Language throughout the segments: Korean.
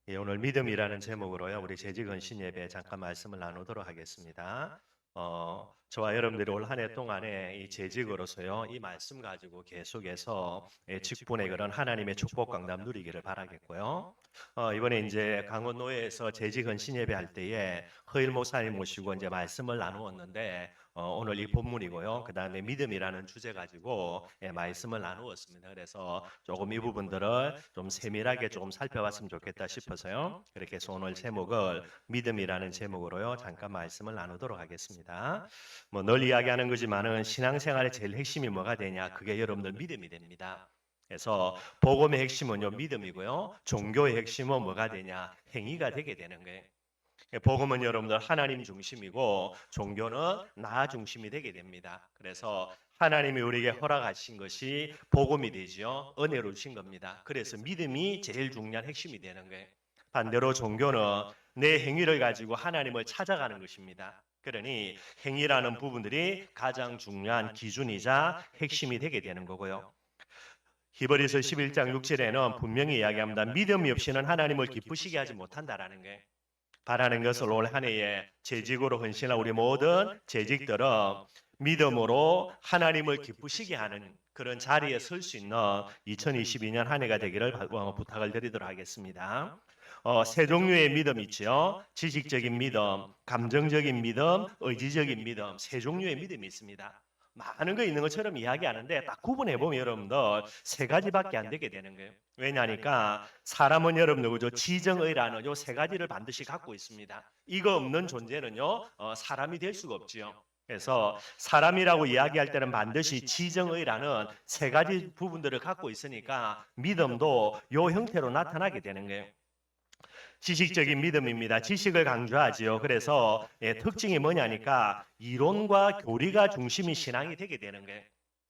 예, 오늘 믿음이라는 제목으로요. 우리 재직언신 예배 잠깐 말씀을 나누도록 하겠습니다. 저와 여러분들이 올 한 해 동안에 이 재직으로서요. 이 말씀 가지고 계속해서 직분의 그런 하나님의 축복 강남 누리기를 바라겠고요. 이번에 이제 강원노예에서 재직언신 예배 할 때에 허일 목사님 모시고 이제 말씀을 나누었는데 오늘 이 본문이고요. 그 다음에 믿음이라는 주제 가지고 말씀을 나누었습니다. 그래서 조금 이 부분들을 좀 세밀하게 조금 살펴봤으면 좋겠다 싶어서요. 그렇게 해서 오늘 제목을 믿음이라는 제목으로요. 잠깐 말씀을 나누도록 하겠습니다. 뭐 늘 이야기하는 거지만은 신앙생활의 제일 핵심이 뭐가 되냐? 그게 여러분들 믿음이 됩니다. 그래서 복음의 핵심은요 믿음이고요. 종교의 핵심은 뭐가 되냐? 행위가 되게 되는 거예요. 복음은 여러분들 하나님 중심이고 종교는 나 중심이 되게 됩니다. 그래서 하나님이 우리에게 허락하신 것이 복음이 되지요. 은혜로 주신 겁니다. 그래서 믿음이 제일 중요한 핵심이 되는 거예요. 반대로 종교는 내 행위를 가지고 하나님을 찾아가는 것입니다. 그러니 행위라는 부분들이 가장 중요한 기준이자 핵심이 되게 되는 거고요. 히브리서 11장 6절에는 분명히 이야기합니다. 믿음이 없이는 하나님을 기쁘시게 하지 못한다라는 거예요. 바라는 것을 올 한 해에 재직으로 헌신한 우리 모든 재직들은 믿음으로 하나님을 기쁘시게 하는 그런 자리에 설 수 있는 2022년 한 해가 되기를 부탁을 드리도록 하겠습니다. 세 종류의 믿음 있죠. 지식적인 믿음, 감정적인 믿음, 의지적인 믿음, 세 종류의 믿음이 있습니다. 많은 거 있는 것처럼 이야기하는데 딱 구분해보면 여러분들 세 가지밖에 안 되게 되는 거예요. 왜냐하니까 사람은 여러분들 그죠? 지정의라는 요 세 가지를 반드시 갖고 있습니다. 이거 없는 존재는요 사람이 될 수가 없지요. 그래서 사람이라고 이야기할 때는 반드시 지정의라는 세 가지 부분들을 갖고 있으니까 믿음도 요 형태로 나타나게 되는 거예요. 지식적인 믿음입니다. 지식을 강조하지요. 그래서 특징이 뭐냐니까 이론과 교리가 중심이 신앙이 되게 되는 거예요.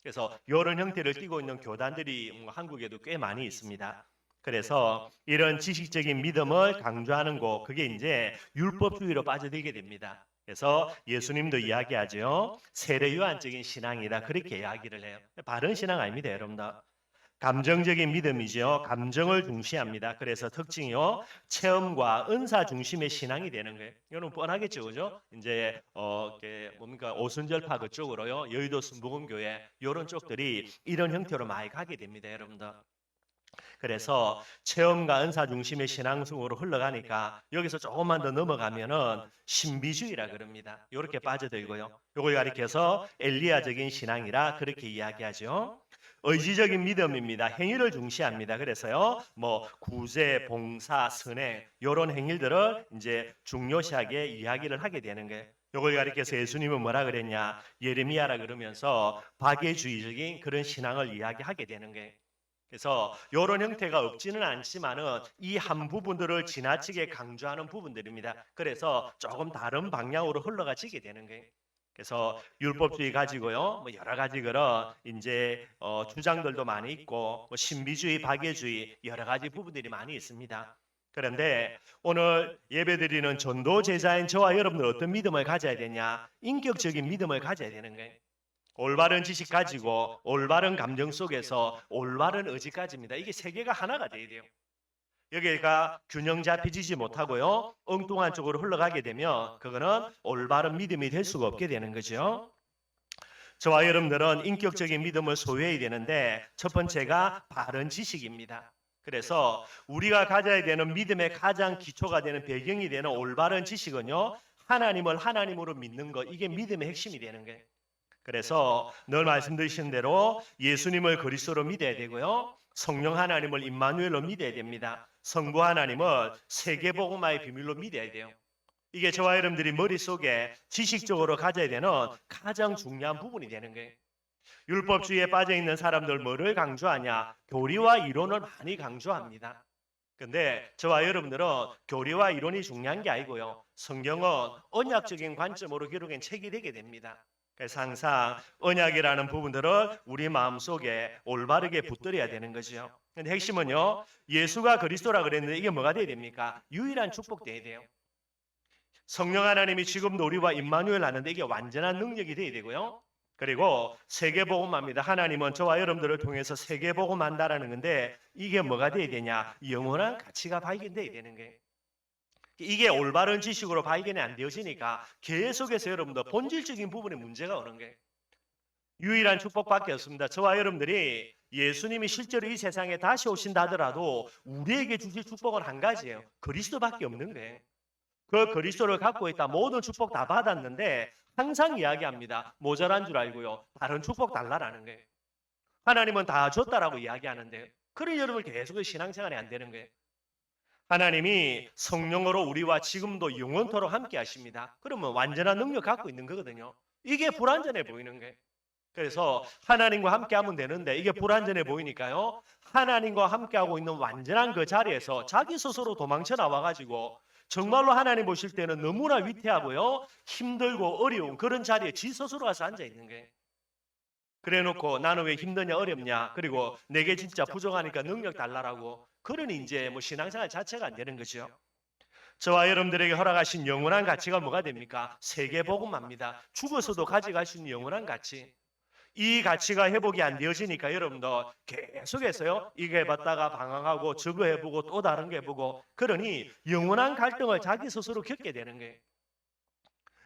그래서 이런 형태를 띠고 있는 교단들이 한국에도 꽤 많이 있습니다. 그래서 이런 지식적인 믿음을 강조하는 곳, 그게 이제 율법주의로 빠져들게 됩니다. 그래서 예수님도 이야기하죠. 세례요한적인 신앙이다. 그렇게 이야기를 해요. 바른 신앙 아닙니다, 여러분들. 감정적인 믿음이죠. 감정을 중시합니다. 그래서 특징이요. 체험과 은사 중심의 신앙이 되는 거예요. 이거는 뻔하겠죠, 그죠? 이제 뭡니까 오순절파 그쪽으로요. 여의도 순복음교회 이런 쪽들이 이런 형태로 많이 가게 됩니다, 여러분들. 그래서 체험과 은사 중심의 신앙성으로 흘러가니까 여기서 조금만 더 넘어가면은 신비주의라 그럽니다. 이렇게 빠져들고요. 이걸 가리켜서 엘리야적인 신앙이라 그렇게 이야기하죠. 의지적인 믿음입니다. 행위를 중시합니다. 그래서요, 뭐 구제, 봉사, 선행 이런 행위들을 이제 중요시하게 이야기를 하게 되는 거예요. 이걸 가리켜서 예수님은 뭐라 그랬냐? 예레미야라 그러면서 박애주의적인 그런 신앙을 이야기하게 되는 거예요. 그래서 이런 형태가 없지는 않지만은 이 한 부분들을 지나치게 강조하는 부분들입니다. 그래서 조금 다른 방향으로 흘러가지게 되는 거예요. 그래서 율법주의 가지고요, 뭐 여러 가지 그런 이제 주장들도 많이 있고, 뭐 신비주의, 박애주의 여러 가지 부분들이 많이 있습니다. 그런데 오늘 예배드리는 전도 제자인 저와 여러분들 어떤 믿음을 가져야 되냐? 인격적인 믿음을 가져야 되는 거예요. 올바른 지식 가지고 올바른 감정 속에서 올바른 의지까지입니다. 이게 세 개가 하나가 돼야 돼요. 여기가 균형 잡히지 못하고요. 엉뚱한 쪽으로 흘러가게 되면 그거는 올바른 믿음이 될 수가 없게 되는 거죠. 저와 여러분들은 인격적인 믿음을 소유해야 되는데 첫 번째가 바른 지식입니다. 그래서 우리가 가져야 되는 믿음의 가장 기초가 되는 배경이 되는 올바른 지식은요. 하나님을 하나님으로 믿는 것, 이게 믿음의 핵심이 되는 거예요. 그래서 늘 말씀드리신 대로 예수님을 그리스도로 믿어야 되고요. 성령 하나님을 임마누엘로 믿어야 됩니다. 성부 하나님을 세계복음화의 비밀로 믿어야 돼요. 이게 저와 여러분들이 머릿속에 지식적으로 가져야 되는 가장 중요한 부분이 되는 거예요. 율법주의에 빠져있는 사람들 뭐를 강조하냐? 교리와 이론을 많이 강조합니다. 근데 저와 여러분들은 교리와 이론이 중요한 게 아니고요. 성경은 언약적인 관점으로 기록된 책이 되게 됩니다. 그래서 항상 언약이라는 부분들을 우리 마음속에 올바르게 붙들어야 되는 거죠. 근데 핵심은요. 예수가 그리스도라 그랬는데 이게 뭐가 돼야 됩니까? 유일한 축복 돼야 돼요. 성령 하나님이 지금도 우리와 임마누엘 하는데 이게 완전한 능력이 돼야 되고요. 그리고 세계복음합니다. 하나님은 저와 여러분들을 통해서 세계복음한다라는 건데 이게 뭐가 돼야 되냐? 영원한 가치가 발견돼야 되는 거예요. 이게 올바른 지식으로 발견이 안 되어지니까 계속해서 여러분들 본질적인 부분에 문제가 오는 거예요. 유일한 축복밖에 없습니다. 저와 여러분들이 예수님이 실제로 이 세상에 다시 오신다 하더라도 우리에게 주실 축복은 한 가지예요. 그리스도밖에 없는 거예요. 그 그리스도를 갖고 있다. 모든 축복 다 받았는데 항상 이야기합니다. 모자란 줄 알고요. 다른 축복 달라라는 거예요. 하나님은 다 줬다라고 이야기하는데 그런 여러분 계속 신앙생활이 안 되는 거예요. 하나님이 성령으로 우리와 지금도 영원토록 함께 하십니다. 그러면 완전한 능력 갖고 있는 거거든요. 이게 불완전해 보이는 거예요. 그래서 하나님과 함께하면 되는데 이게 불완전해 보이니까요. 하나님과 함께하고 있는 완전한 그 자리에서 자기 스스로 도망쳐 나와가지고 정말로 하나님 보실 때는 너무나 위태하고요. 힘들고 어려운 그런 자리에 지 스스로 가서 앉아 있는 거예요. 그래놓고 나는 왜 힘드냐 어렵냐 그리고 내게 진짜 부족하니까 능력 달라라고 그러니 이제 뭐 신앙생활 자체가 안 되는 거죠. 저와 여러분들에게 허락하신 영원한 가치가 뭐가 됩니까? 세계복음합니다. 죽어서도 가져갈 수 있는 영원한 가치. 이 가치가 회복이 안 되어지니까 여러분도 계속해서요. 이거 해봤다가 방황하고 저거 해보고 또 다른 거 해보고 그러니 영원한 갈등을 자기 스스로 겪게 되는 거예요.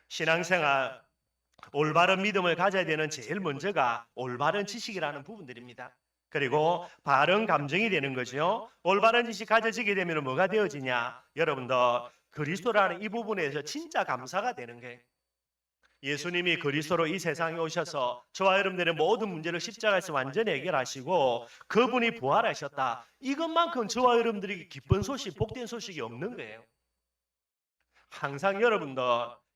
신앙생활 올바른 믿음을 가져야 되는 제일 먼저가 올바른 지식이라는 부분들입니다. 그리고 바른 감정이 되는 거죠. 올바른 지식 가져지게 되면 뭐가 되어지냐? 여러분들 그리스도라는 이 부분에서 진짜 감사가 되는 거예요. 예수님이 그리스도로 이 세상에 오셔서 저와 여러분들의 모든 문제를 십자가에서 완전히 해결하시고 그분이 부활하셨다. 이것만큼 저와 여러분들이 기쁜 소식, 복된 소식이 없는 거예요. 항상 여러분들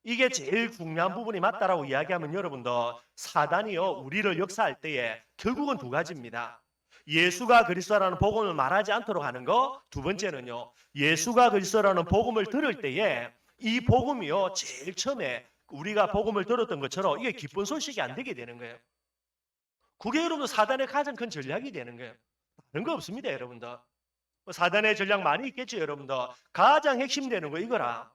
이게 제일 중요한 부분이 맞다라고 이야기하면 여러분들 사단이요 우리를 역사할 때에 결국은 두 가지입니다. 예수가 그리스도라는 복음을 말하지 않도록 하는 거. 두 번째는요. 예수가 그리스도라는 복음을 들을 때에 이 복음이요 제일 처음에 우리가 복음을 들었던 것처럼 이게 기쁜 소식이 안 되게 되는 거예요. 그게 여러분들 사단의 가장 큰 전략이 되는 거예요. 다른 거 없습니다, 여러분들. 사단의 전략 많이 있겠죠, 여러분들. 가장 핵심되는 거 이거라.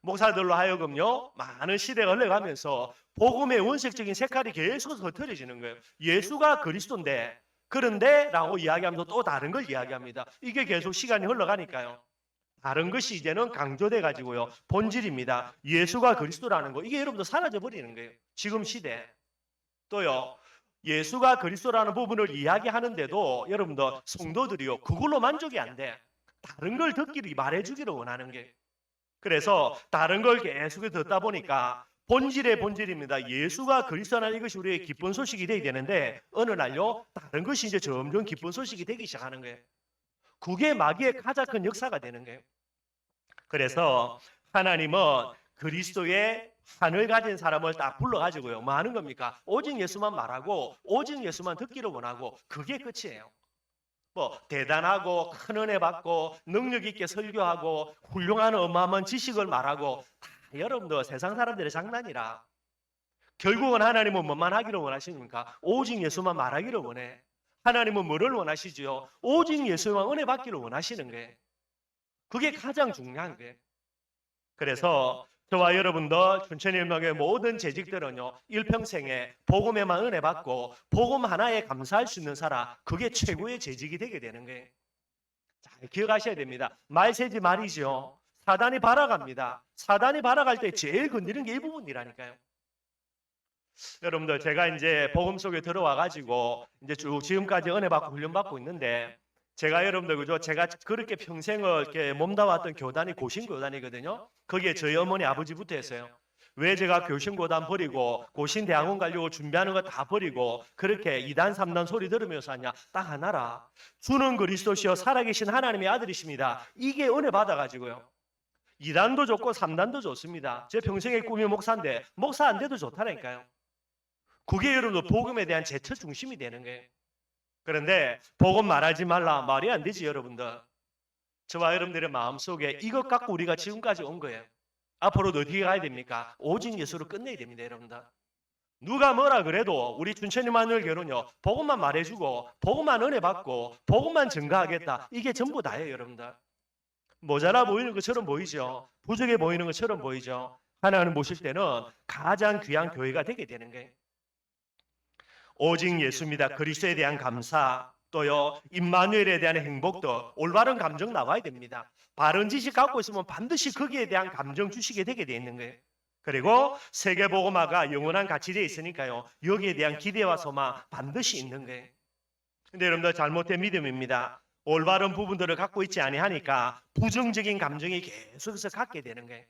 목사들로 하여금요, 많은 시대가 흘러가면서 복음의 원색적인 색깔이 계속 흩어지는 거예요. 예수가 그리스도인데, 그런데 라고 이야기하면서 또 다른 걸 이야기합니다. 이게 계속 시간이 흘러가니까요. 다른 것이 이제는 강조돼 가지고요. 본질입니다. 예수가 그리스도라는 거. 이게 여러분들 사라져 버리는 거예요. 지금 시대. 또요. 예수가 그리스도라는 부분을 이야기하는데도 여러분들 성도들이요. 그걸로 만족이 안 돼. 다른 걸 듣기를 말해주기를 원하는 게. 그래서 다른 걸 계속 듣다 보니까 본질의 본질입니다. 예수가 그리스도라는 이것이 우리의 기쁜 소식이 되어야 되는데 어느 날요. 다른 것이 이제 점점 기쁜 소식이 되기 시작하는 거예요. 그게 마귀의 가장 큰 역사가 되는 거예요. 그래서 하나님은 그리스도의 한을 가진 사람을 딱 불러가지고요. 뭐 하는 겁니까? 오직 예수만 말하고 오직 예수만 듣기를 원하고 그게 끝이에요. 뭐 대단하고 큰 은혜 받고 능력 있게 설교하고 훌륭한 어마어마한 지식을 말하고 다 여러분들 세상 사람들의 장난이라. 결국은 하나님은 뭐만 하기를 원하십니까? 오직 예수만 말하기를 원해. 하나님은 뭐를 원하시지요? 오직 예수만 은혜 받기를 원하시는 거예요. 그게 가장 중요한 거예요. 그래서 저와 여러분들 춘천일명의 모든 재직들은요. 일평생에 복음에만 은혜 받고 복음 하나에 감사할 수 있는 사람 그게 최고의 재직이 되게 되는 거예요. 잘 기억하셔야 됩니다. 말세지 말이죠. 사단이 발아갑니다. 사단이 발아갈 때 제일 건드리는 게 이 부분이라니까요. 여러분들 제가 이제 복음 속에 들어와 가지고 이제 쭉 지금까지 은혜 받고 훈련 받고 있는데 제가 여러분들 그죠? 제가 그렇게 평생을 이렇게 몸담았던 교단이 고신교단이거든요. 거기에 저희 어머니 아버지부터 했어요. 왜 제가 교신교단 버리고 고신대학원 가려고 준비하는 거 다 버리고 그렇게 2단 3단 소리 들으면서 하냐? 딱 하나라. 주는 그리스도시여 살아계신 하나님의 아들이십니다. 이게 은혜 받아가지고요. 2단도 좋고 3단도 좋습니다. 제 평생의 꿈이 목사인데 목사 안 돼도 좋다니까요. 그게 여러분들 복음에 대한 제처 중심이 되는 거예요. 그런데 복음 말하지 말라 말이 안 되지 여러분들. 저와 여러분들의 마음속에 이것 갖고 우리가 지금까지 온 거예요. 앞으로도 어디에 가야 됩니까? 오직 예수로 끝내야 됩니다 여러분들. 누가 뭐라 그래도 우리 춘천이만을 교회는요. 복음만 말해주고 복음만 은혜 받고 복음만 증가하겠다. 이게 전부 다예요 여러분들. 모자라 보이는 것처럼 보이죠. 부족해 보이는 것처럼 보이죠. 하나님 보실 때는 가장 귀한 교회가 되게 되는 거예요. 오직 예수입니다. 그리스도에 대한 감사, 또요 임마누엘에 대한 행복도 올바른 감정 나와야 됩니다. 바른 지식 갖고 있으면 반드시 거기에 대한 감정 주시게 되게 돼 있는 거예요. 그리고 세계복음화가 영원한 가치되어 있으니까요. 여기에 대한 기대와 소망 반드시 있는 거예요. 근데 여러분들 잘못된 믿음입니다. 올바른 부분들을 갖고 있지 아니하니까 부정적인 감정이 계속해서 갖게 되는 거예요.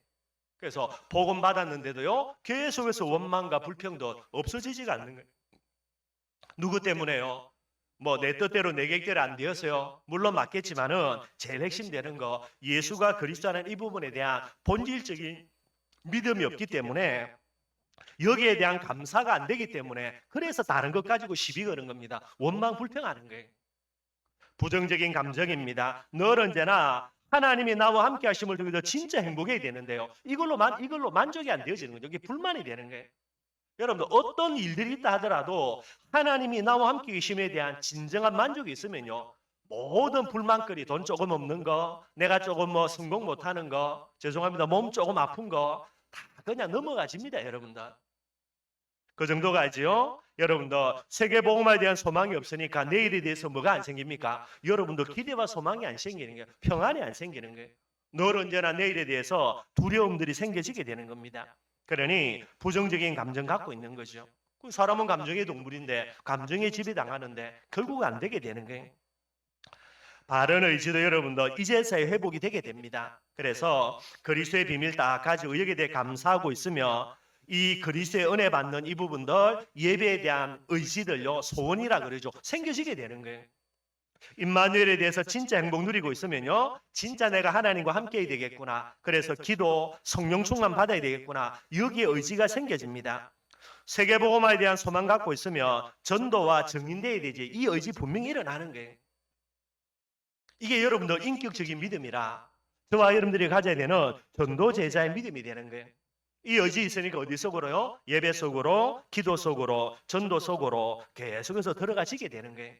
그래서 복음 받았는데도요. 계속해서 원망과 불평도 없어지지가 않는 거예요. 누구 때문에요? 뭐 내 뜻대로 내 계획대로 안 되었어요. 물론 맞겠지만은 제일 핵심 되는 거 예수가 그리스도라는 이 부분에 대한 본질적인 믿음이 없기 때문에 여기에 대한 감사가 안 되기 때문에 그래서 다른 것 가지고 시비 거는 겁니다. 원망 불평하는 거예요. 부정적인 감정입니다. 늘 언제나 하나님이 나와 함께 하심을 통해서 진짜 행복해야 되는데요. 이걸로 만족이 안 되어지는 거죠. 이게 불만이 되는 거예요. 여러분들 어떤 일들이 있다 하더라도 하나님이 나와 함께 계심에 대한 진정한 만족이 있으면요. 모든 불만거리, 돈 조금 없는 거, 내가 조금 뭐 성공 못하는 거, 죄송합니다. 몸 조금 아픈 거 다 그냥 넘어가집니다. 여러분들. 그 정도가지요. 여러분들 세계복음화에 대한 소망이 없으니까 내일에 대해서 뭐가 안 생깁니까? 여러분들 기대와 소망이 안 생기는 거예요. 평안이 안 생기는 거예요. 늘 언제나 내일에 대해서 두려움들이 생겨지게 되는 겁니다. 그러니 부정적인 감정 갖고 있는 거죠. 사람은 감정의 동물인데 감정에 지배당하는데 결국 안 되게 되는 거예요. 바른 의지도 여러분들 이제서야 회복이 되게 됩니다. 그래서 그리스도의 비밀 딱 가지고 여기에 대해 감사하고 있으며 이 그리스도의 은혜 받는 이 부분들 예배에 대한 의지들요 소원이라 그러죠. 생겨지게 되는 거예요. 임마누엘에 대해서 진짜 행복 누리고 있으면요 진짜 내가 하나님과 함께 해야 되겠구나. 그래서 기도 성령 충만 받아야 되겠구나. 여기에 의지가 생겨집니다. 세계복음화에 대한 소망 갖고 있으면 전도와 증인되어야 되지. 이 의지 분명히 일어나는 거예요. 이게 여러분들 인격적인 믿음이라 저와 여러분들이 가져야 되는 전도 제자의 믿음이 되는 거예요. 이 의지 있으니까 어디 속으로요? 예배 속으로, 기도 속으로, 전도 속으로 계속해서 들어가시게 되는 거예요.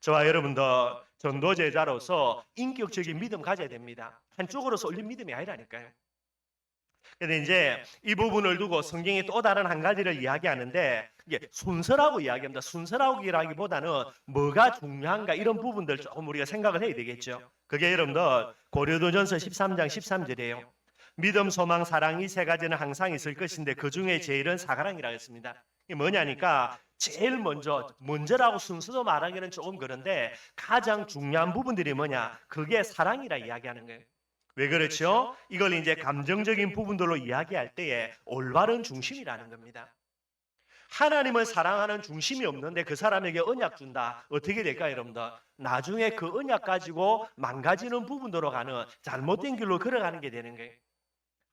저와 여러분들 전도 제자로서 인격적인 믿음 가져야 됩니다. 한쪽으로 쏠린 믿음이 아니라니까요. 그런데 이제 이 부분을 두고 성경이 또 다른 한 가지를 이야기하는데 이게 순서라고 이야기합니다. 순서라기보다는 뭐가 중요한가 이런 부분들 조금 우리가 생각을 해야 되겠죠. 그게 여러분들 고린도전서 13장 13절이에요. 믿음, 소망, 사랑 이 세 가지는 항상 있을 것인데 그 중에 제일은 사랑이라고 했습니다. 이게 뭐냐니까 제일 먼저라고 순서도 말하기는 조금 그런데 가장 중요한 부분들이 뭐냐? 그게 사랑이라 이야기하는 거예요. 왜 그렇죠? 이걸 이제 감정적인 부분들로 이야기할 때에 올바른 중심이라는 겁니다. 하나님을 사랑하는 중심이 없는데 그 사람에게 언약 준다. 어떻게 될까요, 여러분들? 나중에 그 언약 가지고 망가지는 부분으로 가는 잘못된 길로 걸어가는 게 되는 거예요.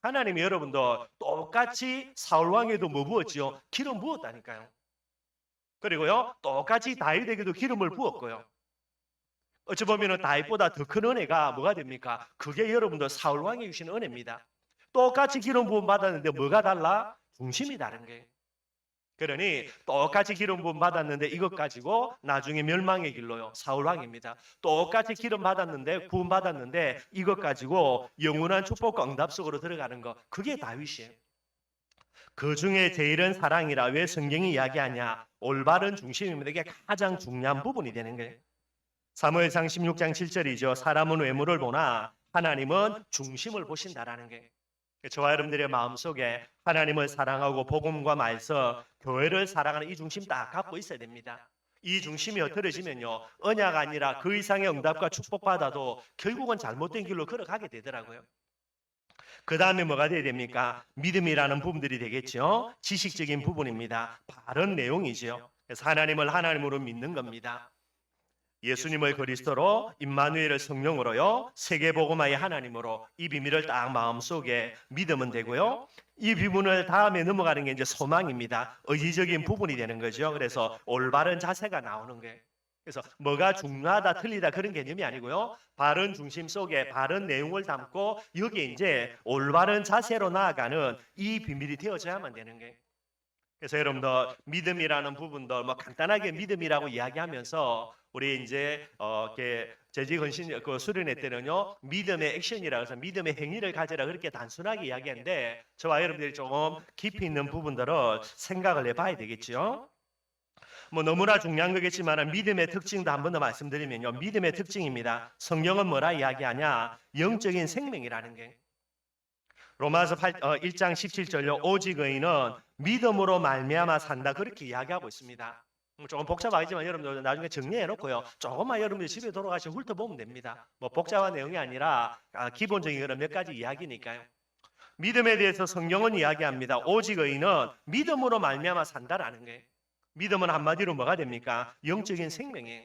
하나님이 여러분들 똑같이 사울왕에도 뭐 부었지요? 기름 부었다니까요. 그리고요 똑같이 다윗에게도 기름을 부었고요. 어찌 보면 다윗보다 더 큰 은혜가 뭐가 됩니까? 그게 여러분들 사울왕이 주신 은혜입니다. 똑같이 기름 부음 받았는데 뭐가 달라? 중심이 다른 거예요. 그러니 똑같이 기름 부음 받았는데 이것 가지고 나중에 멸망의 길로요. 사울왕입니다. 똑같이 기름 받았는데 구원 받았는데 이것 가지고 영원한 축복과 응답 속으로 들어가는 거 그게 다윗이에요. 그 중에 제일은 사랑이라. 왜 성경이 이야기하냐? 올바른 중심입니다. 이게 가장 중요한 부분이 되는 거예요. 사무엘상 16장 7절이죠. 사람은 외모를 보나 하나님은 중심을 보신다라는 게. 저와 여러분들의 마음속에 하나님을 사랑하고 복음과 말씀, 교회를 사랑하는 이 중심 딱 갖고 있어야 됩니다. 이 중심이 흐트러지면요 언약 아니라 그 이상의 응답과 축복받아도 결국은 잘못된 길로 걸어가게 되더라고요. 그 다음에 뭐가 돼야 됩니까? 믿음이라는 부분들이 되겠죠. 지식적인 부분입니다. 바른 내용이죠. 그래서 하나님을 하나님으로 믿는 겁니다. 예수님을 그리스도로, 임마누엘을 성령으로요, 세계복음화의 하나님으로 이 비밀을 딱 마음속에 믿으면 되고요. 이 비밀을 다음에 넘어가는 게 이제 소망입니다. 의지적인 부분이 되는 거죠. 그래서 올바른 자세가 나오는 거예요. 그래서 뭐가 중요하다 틀리다 그런 개념이 아니고요. 바른 중심 속에 바른 내용을 담고 여기에 이제 올바른 자세로 나아가는 이 비밀이 되어져야만 되는 거예요. 그래서 여러분들 믿음이라는 부분들 뭐 간단하게 믿음이라고 이야기하면서 우리 이제 이렇게 재직 헌신 그 수련회 때는요 믿음의 액션이라 해서 믿음의 행위를 가져라 그렇게 단순하게 이야기했는데 저와 여러분들이 조금 깊이 있는 부분들을 생각을 해봐야 되겠죠. 뭐 너무나 중요한 거겠지만 믿음의 특징도 한 번 더 말씀드리면요 믿음의 특징입니다. 성경은 뭐라 이야기하냐 영적인 생명이라는 게. 로마서 1장 17절요. 오직 의인은 믿음으로 말미암아 산다 그렇게 이야기하고 있습니다. 조금 복잡하지만 여러분들 나중에 정리해 놓고요. 조금만 여러분들 집에 돌아가시고 훑어보면 됩니다. 뭐 복잡한 내용이 아니라 기본적인 그런 몇 가지 이야기니까요. 믿음에 대해서 성경은 이야기합니다. 오직 의인은 믿음으로 말미암아 산다라는 거예요. 믿음은 한마디로 뭐가 됩니까? 영적인 생명이에요.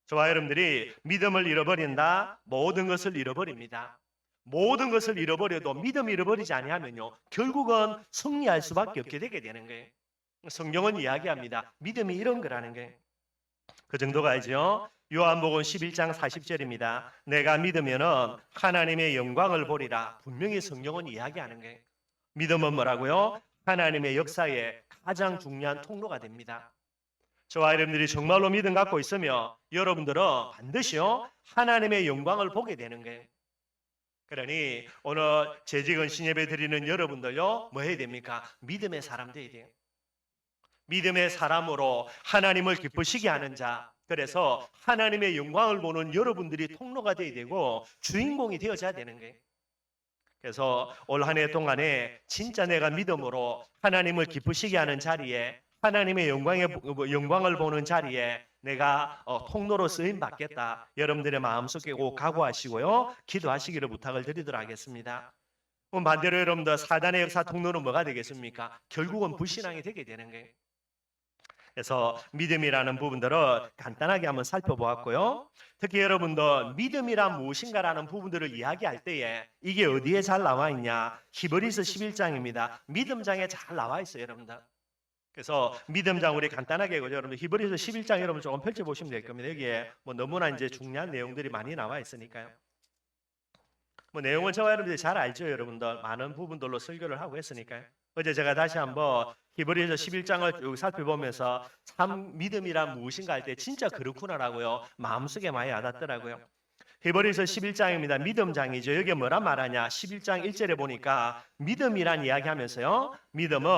저와 여러분들이 믿음을 잃어버린다. 모든 것을 잃어버립니다. 모든 것을 잃어버려도 믿음 잃어버리지 아니하면요 결국은 승리할 수밖에 없게 되게 되는 거예요. 성경은 이야기합니다. 믿음이 이런 거라는 거예요. 그 정도가 아니죠. 요한복음 11장 40절입니다. 내가 믿으면은 하나님의 영광을 보리라. 분명히 성경은 이야기하는 거예요. 믿음은 뭐라고요? 하나님의 역사에 가장 중요한 통로가 됩니다. 저와 여러분들이 정말로 믿음 갖고 있으면 여러분들은 반드시요 하나님의 영광을 보게 되는 거예요. 그러니 오늘 재직은 신예배 드리는 여러분들요 뭐 해야 됩니까? 믿음의 사람 되어야 돼요. 믿음의 사람으로 하나님을 기쁘시게 하는 자, 그래서 하나님의 영광을 보는 여러분들이 통로가 되어야 되고 주인공이 되어져야 되는 거예요. 그래서 올 한 해 동안에 진짜 내가 믿음으로 하나님을 기쁘시게 하는 자리에 하나님의 영광을 보는 자리에 내가 통로로 쓰임 받겠다. 여러분들의 마음속에 꼭 각오하시고요. 기도하시기를 부탁을 드리도록 하겠습니다. 그럼 반대로 여러분들 사단의 역사 통로는 뭐가 되겠습니까? 결국은 불신앙이 되게 되는 거예요. 그래서 믿음이라는 부분들을 간단하게 한번 살펴보았고요. 특히 여러분들 믿음이란 무엇인가라는 부분들을 이야기할 때에 이게 어디에 잘 나와 있냐? 히브리서 11장입니다. 믿음장에 잘 나와 있어요, 여러분들. 그래서 믿음장 우리 간단하게 여러분들 히브리서 11장 여러분 조금 펼쳐보시면 될 겁니다. 여기에 뭐 너무나 이제 중요한 내용들이 많이 나와 있으니까요. 뭐 내용은 저와 여러분들이 잘 알죠, 여러분들. 많은 부분들로 설교를 하고 했으니까요. 어제 제가 다시 한번 히브리서 11장을 쭉 살펴보면서 참 믿음이란 무엇인가 할 때 진짜 그렇구나라고요. 마음속에 많이 와닿더라고요. 히브리서 11장입니다. 믿음장이죠. 여기 뭐란 말하냐? 11장 1절에 보니까 믿음이란 이야기하면서요. 믿음은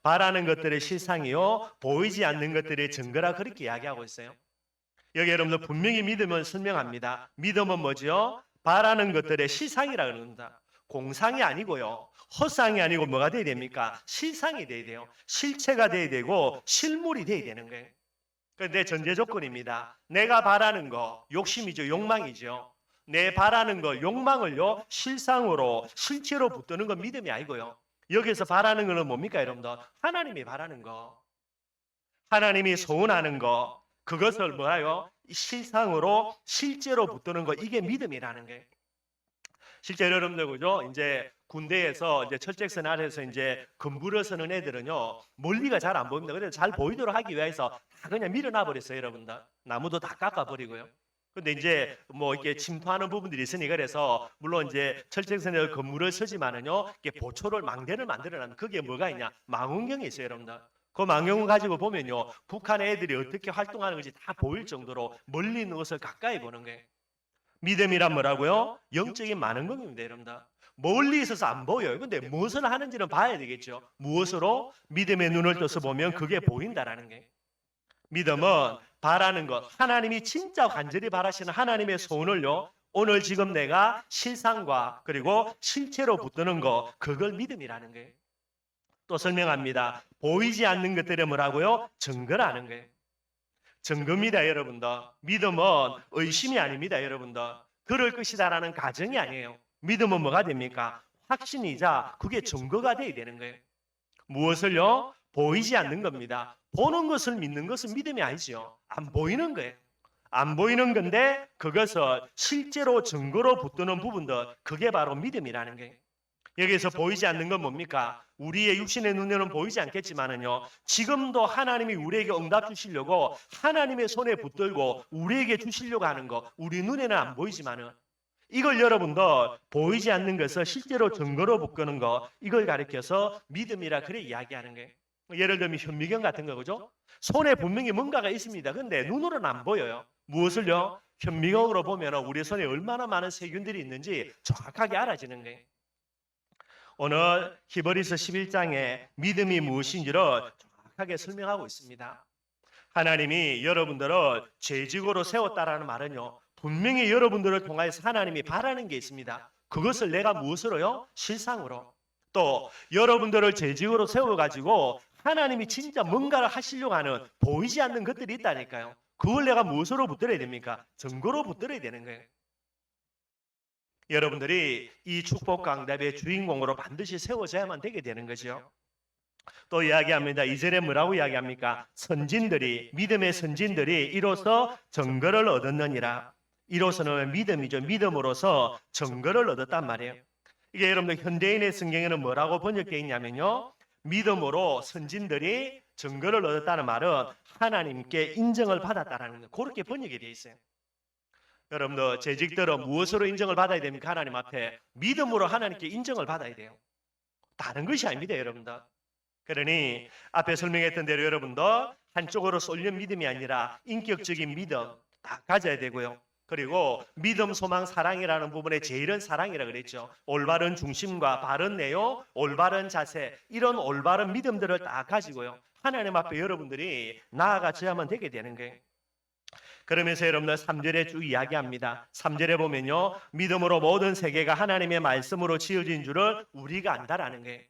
바라는 것들의 실상이요. 보이지 않는 것들의 증거라 그렇게 이야기하고 있어요. 여기 여러분들 분명히 믿음은 설명합니다. 믿음은 뭐죠? 바라는 것들의 실상이라 그럽니다. 공상이 아니고요. 허상이 아니고 뭐가 돼야 됩니까? 실상이 돼야 돼요. 실체가 돼야 되고 실물이 돼야 되는 거예요. 그런데 전제 조건입니다. 내가 바라는 거 욕심이죠. 욕망이죠. 내 바라는 거 욕망을요 실상으로 실체로 붙드는 건 믿음이 아니고요. 여기서 바라는 거는 뭡니까 여러분들? 하나님이 바라는 거, 하나님이 소원하는 거, 그것을 뭐라요? 실상으로 실제로 붙드는 거, 이게 믿음이라는 거예요. 실제로 여러분들 그죠? 이제 군대에서 이제 철책선 아래에서 이제 근무를 서는 애들은요 멀리가 잘 안 보입니다. 그래서 잘 보이도록 하기 위해서 다 그냥 밀어놔 버렸어요, 여러분들. 나무도 다 깎아 버리고요. 근데 이제 뭐 이렇게 침투하는 부분들이 있으니 그래서 물론 이제 철책선에 근무를 서지만은요 이게 보초를 망대를 만들어놨는 그게 뭐가 있냐? 망원경이 있어요, 여러분들. 그 망원경 가지고 보면요 북한의 애들이 어떻게 활동하는 건지 다 보일 정도로 멀리 있는 것을 가까이 보는 거예요. 믿음이란 뭐라고요? 영적인 만원경입니다, 여러분들. 멀리 있어서 안 보여요. 근데 무엇을 하는지는 봐야 되겠죠. 무엇으로? 믿음의 눈을 떠서 보면 그게 보인다라는 게. 믿음은 바라는 것, 하나님이 진짜 간절히 바라시는 하나님의 소원을요 오늘 지금 내가 실상과 그리고 실체로 붙드는 거, 그걸 믿음이라는 거예요. 또 설명합니다. 보이지 않는 것들이 뭐라고요? 증거라는 거예요. 증거입니다, 여러분들. 믿음은 의심이 아닙니다, 여러분들. 그럴 것이다라는 가정이 아니에요. 믿음은 뭐가 됩니까? 확신이자 그게 증거가 돼야 되는 거예요. 무엇을요? 보이지 않는 겁니다. 보는 것을 믿는 것은 믿음이 아니죠. 안 보이는 거예요. 안 보이는 건데 그것을 실제로 증거로 붙드는 부분들, 그게 바로 믿음이라는 거예요. 여기서 보이지 않는 건 뭡니까? 우리의 육신의 눈에는 보이지 않겠지만은요 지금도 하나님이 우리에게 응답 주시려고 하나님의 손에 붙들고 우리에게 주시려고 하는 거, 우리 눈에는 안 보이지만은 이걸 여러분들 보이지 않는 것을 실제로 증거로 붙드는 거, 이걸 가리켜서 믿음이라 그래 이야기하는 거예요. 예를 들면 현미경 같은 거, 그죠? 손에 분명히 뭔가가 있습니다. 근데 눈으로는 안 보여요. 무엇을요? 현미경으로 보면 우리 손에 얼마나 많은 세균들이 있는지 정확하게 알아지는 거예요. 오늘 히브리서 11장에 믿음이 무엇인지를 정확하게 설명하고 있습니다. 하나님이 여러분들을 죄직으로 세웠다라는 말은요, 분명히 여러분들을 통하여서 하나님이 바라는 게 있습니다. 그것을 내가 무엇으로요? 실상으로. 또 여러분들을 죄직으로 세워가지고 하나님이 진짜 뭔가를 하시려고 하는 보이지 않는 것들이 있다니까요. 그걸 내가 무엇으로 붙들어야 됩니까? 증거로 붙들어야 되는 거예요. 여러분들이 이 축복 강답의 주인공으로 반드시 세워져야만 되게 되는 거죠. 또 이야기합니다. 2절에 뭐라고 이야기합니까? 선진들이, 믿음의 선진들이 이로써 증거를 얻었느니라. 이로서는 믿음이죠. 믿음으로써 증거를 얻었단 말이에요. 이게 여러분들 현대인의 성경에는 뭐라고 번역되어 있냐면요, 믿음으로 선진들이 증거를 얻었다는 말은 하나님께 인정을 받았다라는 거예요. 그렇게 번역이 되어 있어요. 여러분들 재직들은 무엇으로 인정을 받아야 됩니까? 하나님 앞에 믿음으로 하나님께 인정을 받아야 돼요. 다른 것이 아닙니다, 여러분들. 그러니 앞에 설명했던 대로 여러분도 한쪽으로 쏠린 믿음이 아니라 인격적인 믿음 다 가져야 되고요. 그리고 믿음, 소망, 사랑이라는 부분에 제일은 사랑이라 그랬죠. 올바른 중심과 바른 내용, 올바른 자세, 이런 올바른 믿음들을 다 가지고요, 하나님 앞에 여러분들이 나아가셔야만 되게 되는 거예요. 그러면서 여러분들 3절에 쭉 이야기합니다. 3절에 보면요, 믿음으로 모든 세계가 하나님의 말씀으로 지어진 줄을 우리가 안다라는 거예요.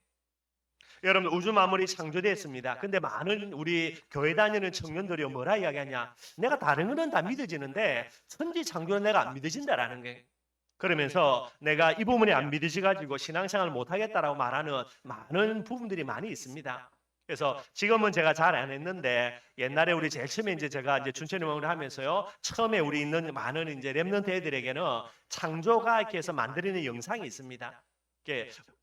여러분, 우주 만물이 창조됐습니다. 근데 많은 우리 교회 다니는 청년들이 뭐라 이야기하냐? 내가 다른 거는 다 믿어지는데 천지 창조는 내가 안 믿어진다라는 거예요. 그러면서 내가 이 부분이 안 믿어지가지고 신앙생활을 못하겠다라고 말하는 많은 부분들이 많이 있습니다. 그래서 지금은 제가 잘 안 했는데 옛날에 우리 제일 처음에 제가 춘천에 먹으러 하면서요, 처음에 우리 있는 많은 렘넌트 애들에게는 창조과학에서 만들어낸 영상이 있습니다.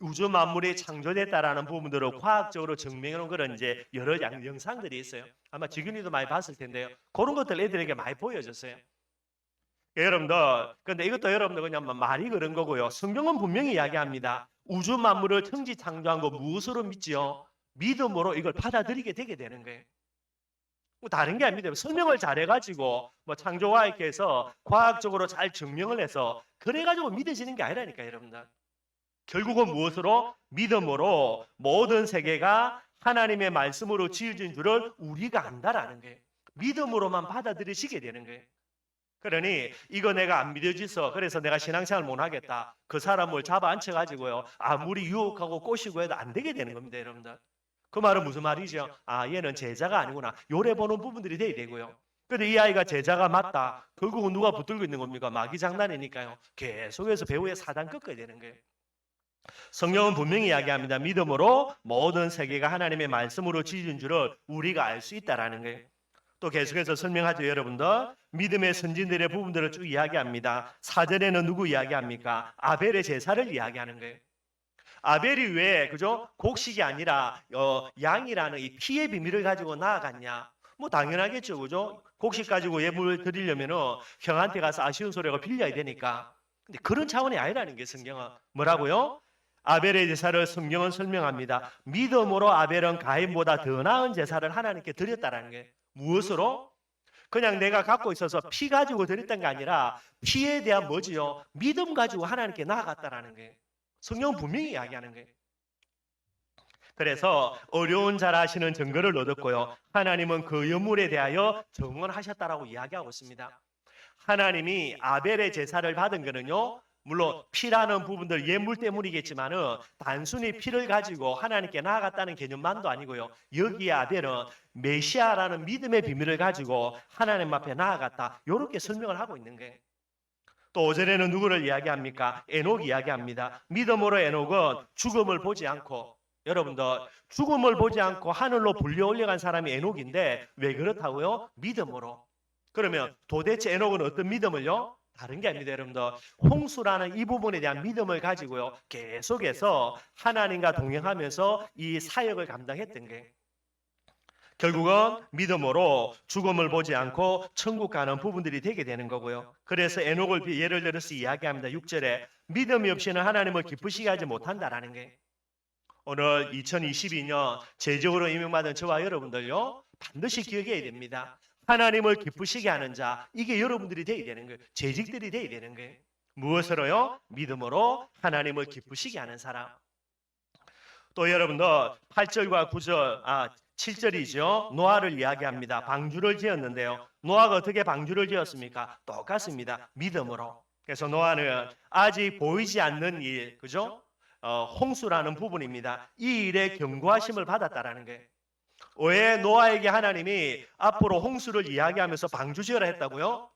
우주 만물이 창조됐다라는 부분들을 과학적으로 증명해 놓은 그런 여러 영상들이 있어요. 아마 지금이도 많이 봤을 텐데요. 그런 것들 애들에게 많이 보여졌어요. 여러분들, 근데 이것도 여러분들 그냥 말이 그런 거고요. 성경은 분명히 이야기합니다. 우주 만물을 천지 창조한 거 무엇으로 믿지요? 믿음으로 이걸 받아들이게 되게 되는 거예요. 다른 게 아닙니다. 설명을 잘해가지고 창조과학에서 과학적으로 잘 증명을 해서 그래가지고 믿어지는 게 아니라니까, 여러분들. 결국은 무엇으로? 믿음으로 모든 세계가 하나님의 말씀으로 지어진 줄을 우리가 안다라는 거예요. 믿음으로만 받아들이시게 되는 거예요. 그러니 이거 내가 안 믿어져서 그래서 내가 신앙생활 못 하겠다, 그 사람을 잡아 앉혀가지고요, 아무리 유혹하고 꼬시고 해도 안 되게 되는 겁니다, 여러분들. 그 말은 무슨 말이죠? 아, 얘는 제자가 아니구나, 요래 보는 부분들이 돼야 되고요. 근데 이 아이가 제자가 맞다, 결국은 누가 붙들고 있는 겁니까? 마귀 장난이니까요. 계속해서 배후에 사단 꺾어야 되는 거예요. 성경은 분명히 이야기합니다. 믿음으로 모든 세계가 하나님의 말씀으로 지은 줄을 우리가 알 수 있다라는 거예요. 또 계속해서 설명하죠, 여러분들. 믿음의 선진들의 부분들을 쭉 이야기합니다. 4절에는 누구 이야기합니까? 아벨의 제사를 이야기하는 거예요. 아벨이 왜 그죠? 곡식이 아니라 양이라는 이 피의 비밀을 가지고 나아갔냐? 뭐 당연하겠죠, 그죠? 곡식 가지고 예물 드리려면은 형한테 가서 아쉬운 소리가 빌려야 되니까. 근데 그런 차원이 아니라는 게 성경은 뭐라고요? 아벨의 제사를 성경은 설명합니다. 믿음으로 아벨은 가인보다 더 나은 제사를 하나님께 드렸다라는 게, 무엇으로? 그냥 내가 갖고 있어서 피 가지고 드렸던 게 아니라 피에 대한 뭐지요? 믿음 가지고 하나님께 나아갔다라는 게 성경은 분명히 이야기하는 거예요. 그래서 어려운 자라 하시는 증거를 얻었고요, 하나님은 그 유물에 대하여 정언하셨다라고 이야기하고 있습니다. 하나님이 아벨의 제사를 받은 거는요, 물론 피라는 부분들 예물 때문이겠지만은 단순히 피를 가지고 하나님께 나아갔다는 개념만도 아니고요, 여기에 아벨은 메시아라는 믿음의 비밀을 가지고 하나님 앞에 나아갔다, 이렇게 설명을 하고 있는 거예요. 또 5절에는 누구를 이야기합니까? 에녹 이야기합니다. 믿음으로 에녹은 죽음을 보지 않고, 여러분들 죽음을 보지 않고 하늘로 불려 올려간 사람이 에녹인데 왜 그렇다고요? 믿음으로. 그러면 도대체 에녹은 어떤 믿음을요? 다른 게 아닙니다, 여러분들. 홍수라는 이 부분에 대한 믿음을 가지고요, 계속해서 하나님과 동행하면서 이 사역을 감당했던 게, 결국은 믿음으로 죽음을 보지 않고 천국 가는 부분들이 되게 되는 거고요. 그래서 에녹을 예를 들어서 이야기합니다. 6절에 믿음이 없이는 하나님을 기쁘시게 하지 못한다라는 게, 오늘 2022년 제적으로 임명받은 저와 여러분들요, 반드시 기억해야 됩니다. 하나님을 기쁘시게 하는 자, 이게 여러분들이 되어야 되는 거예요. 재직들이 되어야 되는 거예요. 무엇으로요? 믿음으로 하나님을 기쁘시게 하는 사람. 또 여러분들 8절과 9절, 7절이죠. 노아를 이야기합니다. 방주를 지었는데요. 노아가 어떻게 방주를 지었습니까? 똑같습니다. 믿음으로. 그래서 노아는 아직 보이지 않는 일, 그죠? 홍수라는 부분입니다. 이 일에 경고하심을 받았다라는 거예요. 왜 노아에게 하나님이 앞으로 홍수를 이야기하면서 방주 지으라 했다고요?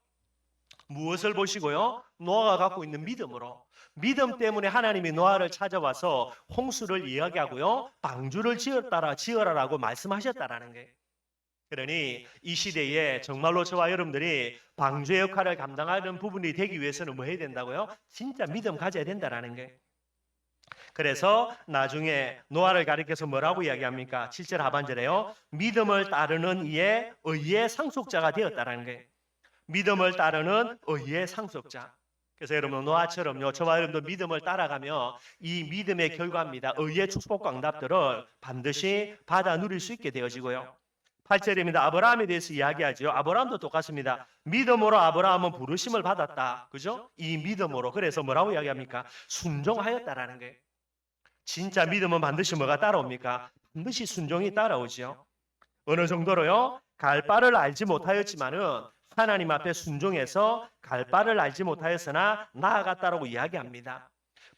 무엇을 보시고요? 노아가 갖고 있는 믿음으로. 믿음 때문에 하나님이 노아를 찾아와서 홍수를 이야기하고요. 방주를 지어라라고 말씀하셨다라는 거예요. 그러니 이 시대에 정말로 저와 여러분들이 방주의 역할을 감당하는 부분이 되기 위해서는 뭐 해야 된다고요? 진짜 믿음 가져야 된다라는 거예요. 그래서 나중에 노아를 가리켜서 뭐라고 이야기합니까? 7절 하반절에요. 믿음을 따르는 이의 의의 상속자가 되었다라는 거예요. 믿음을 따르는 의의 상속자. 그래서 여러분 노아처럼요. 저와 여러분도 믿음을 따라가며 이 믿음의 결과입니다. 의의 축복과 응답들을 반드시 받아 누릴 수 있게 되어지고요. 8절입니다. 아브라함에 대해서 이야기하죠. 아브라함도 똑같습니다. 믿음으로 아브라함은 부르심을 받았다. 그죠? 이 믿음으로. 그래서 뭐라고 이야기합니까? 순종하였다라는 거예요. 진짜 믿음은 반드시 뭐가 따라옵니까? 반드시 순종이 따라오죠. 어느 정도로요? 갈 바를 알지 못하였지만은 하나님 앞에 순종해서 갈 바를 알지 못하였으나 나아갔다라고 이야기합니다.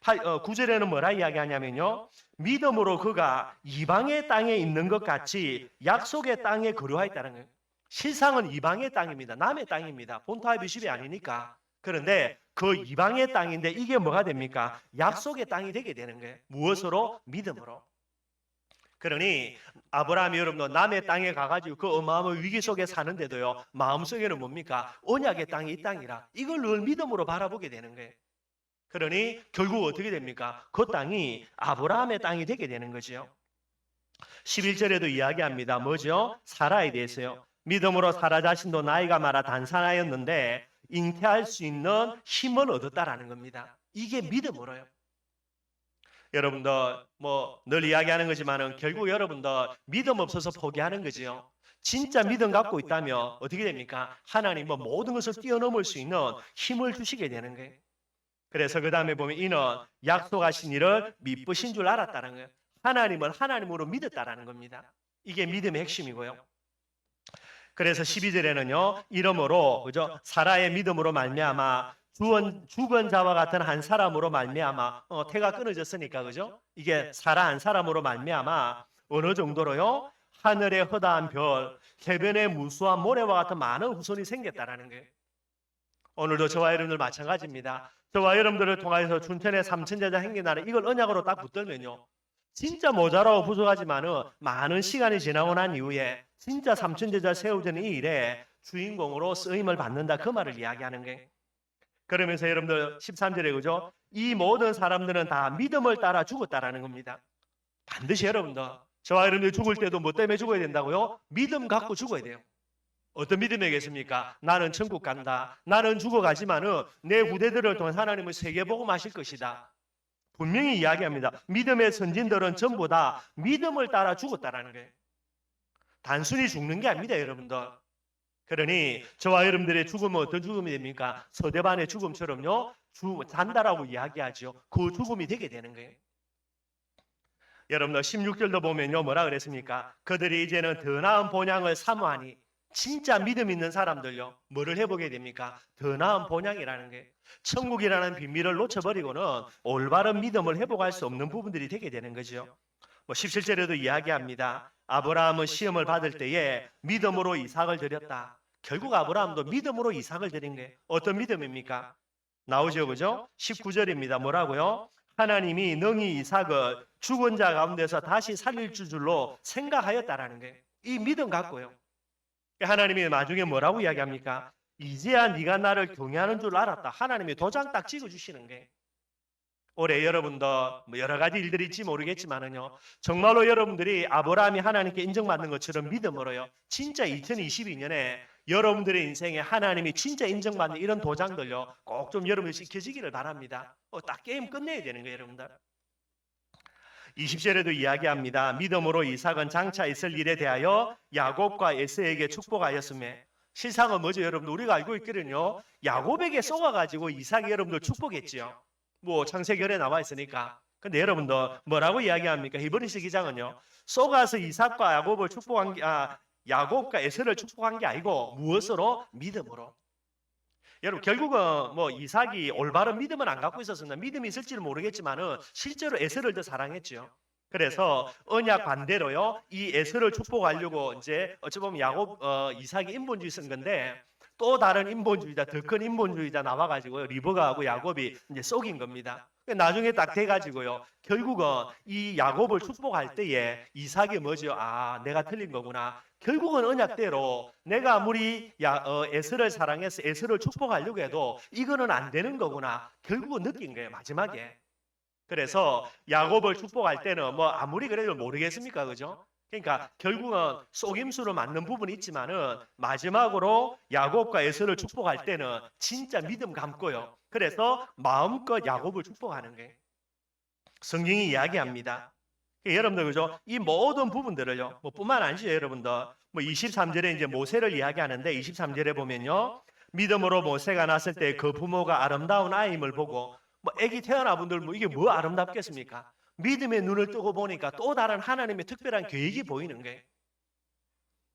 9절에는 뭐라 이야기하냐면요. 믿음으로 그가 이방의 땅에 있는 것 같이 약속의 땅에 거류하였다는 거예요. 실상은 이방의 땅입니다. 남의 땅입니다. 본토와 비십이 아니니까. 그런데 그 이방의 땅인데 이게 뭐가 됩니까? 약속의 땅이 되게 되는 거예요. 무엇으로? 믿음으로. 그러니 아브라함이 여러분도 남의 땅에 가가지고 그 어마어마한 위기 속에 사는데도요. 마음속에는 뭡니까? 언약의 땅이 이 땅이라. 이걸 늘 믿음으로 바라보게 되는 거예요. 그러니 결국 어떻게 됩니까? 그 땅이 아브라함의 땅이 되게 되는 거죠. 11절에도 이야기합니다. 뭐죠? 사라에 대해서요. 믿음으로 사라 자신도 나이가 많아 단산하였는데 잉태할 수 있는 힘을 얻었다라는 겁니다. 이게 믿음으로요. 여러분들 뭐 늘 이야기하는 거지만은 결국 여러분들 믿음 없어서 포기하는 거지요. 진짜 믿음 갖고 있다면 어떻게 됩니까? 하나님은 모든 것을 뛰어넘을 수 있는 힘을 주시게 되는 거예요. 그래서 그 다음에 보면 이는 약속하신 일을 미쁘신 줄 알았다는 거예요. 하나님을 하나님으로 믿었다라는 겁니다. 이게 믿음의 핵심이고요. 그래서 12절에는요. 이러므로 그죠? 사라의 믿음으로 말미암아 죽은 자와 같은 한 사람으로 말미암아 태가 끊어졌으니까 그죠? 이게 사라 한 사람으로 말미암아 어느 정도로요? 하늘의 허다한 별, 해변의 무수한 모래와 같은 많은 후손이 생겼다라는 거예요. 오늘도 저와 여러분들 마찬가지입니다. 저와 여러분들을 통해서 춘천의 삼천제자 행진하는 이걸 언약으로 딱 붙들면요. 진짜 모자라고 부족하지만은 많은 시간이 지나고 난 이후에 진짜 삼천제자 세워지는 이 일에 주인공으로 쓰임을 받는다 그 말을 이야기하는 거예요. 그러면서 여러분들 13절에 그죠? 이 모든 사람들은 다 믿음을 따라 죽었다라는 겁니다. 반드시 여러분들 저와 여러분들 죽을 때도 뭐 때문에 죽어야 된다고요? 믿음 갖고 죽어야 돼요. 어떤 믿음이겠습니까? 나는 천국 간다. 나는 죽어가지만은 내 후대들을 통해 하나님을 세계복음하실 것이다. 분명히 이야기합니다. 믿음의 선진들은 전부 다 믿음을 따라 죽었다라는 거예요. 단순히 죽는 게 아닙니다, 여러분들. 그러니 저와 여러분들의 죽음은 어떤 죽음이 됩니까? 서대반의 죽음처럼요. 잔다라고 이야기하죠. 그 죽음이 되게 되는 거예요. 여러분들 16절도 보면요. 뭐라 그랬습니까? 그들이 이제는 더 나은 본향을 사모하니 진짜 믿음 있는 사람들요. 뭐를 해보게 됩니까? 더 나은 본향이라는 게 천국이라는 비밀을 놓쳐버리고는 올바른 믿음을 회복할 수 없는 부분들이 되게 되는 거죠. 17절에도 이야기합니다. 아브라함은 시험을 받을 때에 믿음으로 이삭을 드렸다. 결국 아브라함도 믿음으로 이삭을 드린 게 어떤 믿음입니까? 나오죠, 그죠? 19절입니다. 뭐라고요? 하나님이 능히 이삭을 죽은 자 가운데서 다시 살릴 줄로 생각하였다라는 게 이 믿음 갖고요. 하나님이 나중에 뭐라고 이야기합니까? 이제야 네가 나를 경외하는 줄 알았다. 하나님이 도장 딱 찍어주시는 게 올해 여러분도 뭐 여러 가지 일들이 있지 모르겠지만은요. 정말로 여러분들이 아브라함이 하나님께 인정받는 것처럼 믿음으로요. 진짜 2022년에 여러분들의 인생에 하나님이 진짜 인정받는 이런 도장들요. 꼭 좀 여러분이 지켜지기를 바랍니다. 딱 게임 끝내야 되는 거예요, 여러분들. 20절에도 이야기합니다. 믿음으로 이삭은 장차 있을 일에 대하여 야곱과 에서에게 축복하였으며 실상은 뭐죠, 여러분들? 우리가 알고 있기는요. 야곱에게 쏘아가지고 이삭이 여러분들 축복했지요. 뭐 창세기에 나와 있으니까. 근데 여러분들 뭐라고 이야기합니까? 히브리서 기장은요. 쏘가서 이삭과 야곱을 축복한 게 야곱과 에서를 축복한 게 아니고 무엇으로? 믿음으로. 여러분 결국은 뭐 이삭이 올바른 믿음은 안 갖고 있었습니다. 믿음이 있을지는 모르겠지만은 실제로 에서를 더 사랑했죠. 그래서 언약 반대로요. 이 에서를 축복하려고 이제 어찌 보면 야곱 이삭이 인본주의 쓴 건데 또 다른 인본주의자, 더 큰 인본주의자 나와가지고요. 리브가하고 야곱이 이제 속인 겁니다. 나중에 딱 돼가지고요. 결국은 이 야곱을 축복할 때에 이삭이 뭐죠? 아, 내가 틀린 거구나. 결국은 언약대로 내가 아무리 에서를 사랑해서 에서를 축복하려고 해도 이거는 안 되는 거구나. 결국은 느낀 거예요. 마지막에. 그래서 야곱을 축복할 때는 뭐 아무리 그래도 모르겠습니까? 그죠? 그러니까 결국은 속임수로 맞는 부분이 있지만은 마지막으로 야곱과 에서를 축복할 때는 진짜 믿음 감고요. 그래서 마음껏 야곱을 축복하는 거예요. 성경이 이야기합니다. 여러분들 그죠? 이 모든 부분들을요. 뭐 뿐만 아니죠, 여러분들. 뭐 23절에 이제 모세를 이야기하는데 23절에 보면요. 믿음으로 모세가 났을 때 그 부모가 아름다운 아임을 보고 뭐 아기 태어나 분들 뭐 이게 뭐 아름답겠습니까? 믿음의 눈을 뜨고 보니까 또 다른 하나님의 특별한 계획이 보이는 거예요.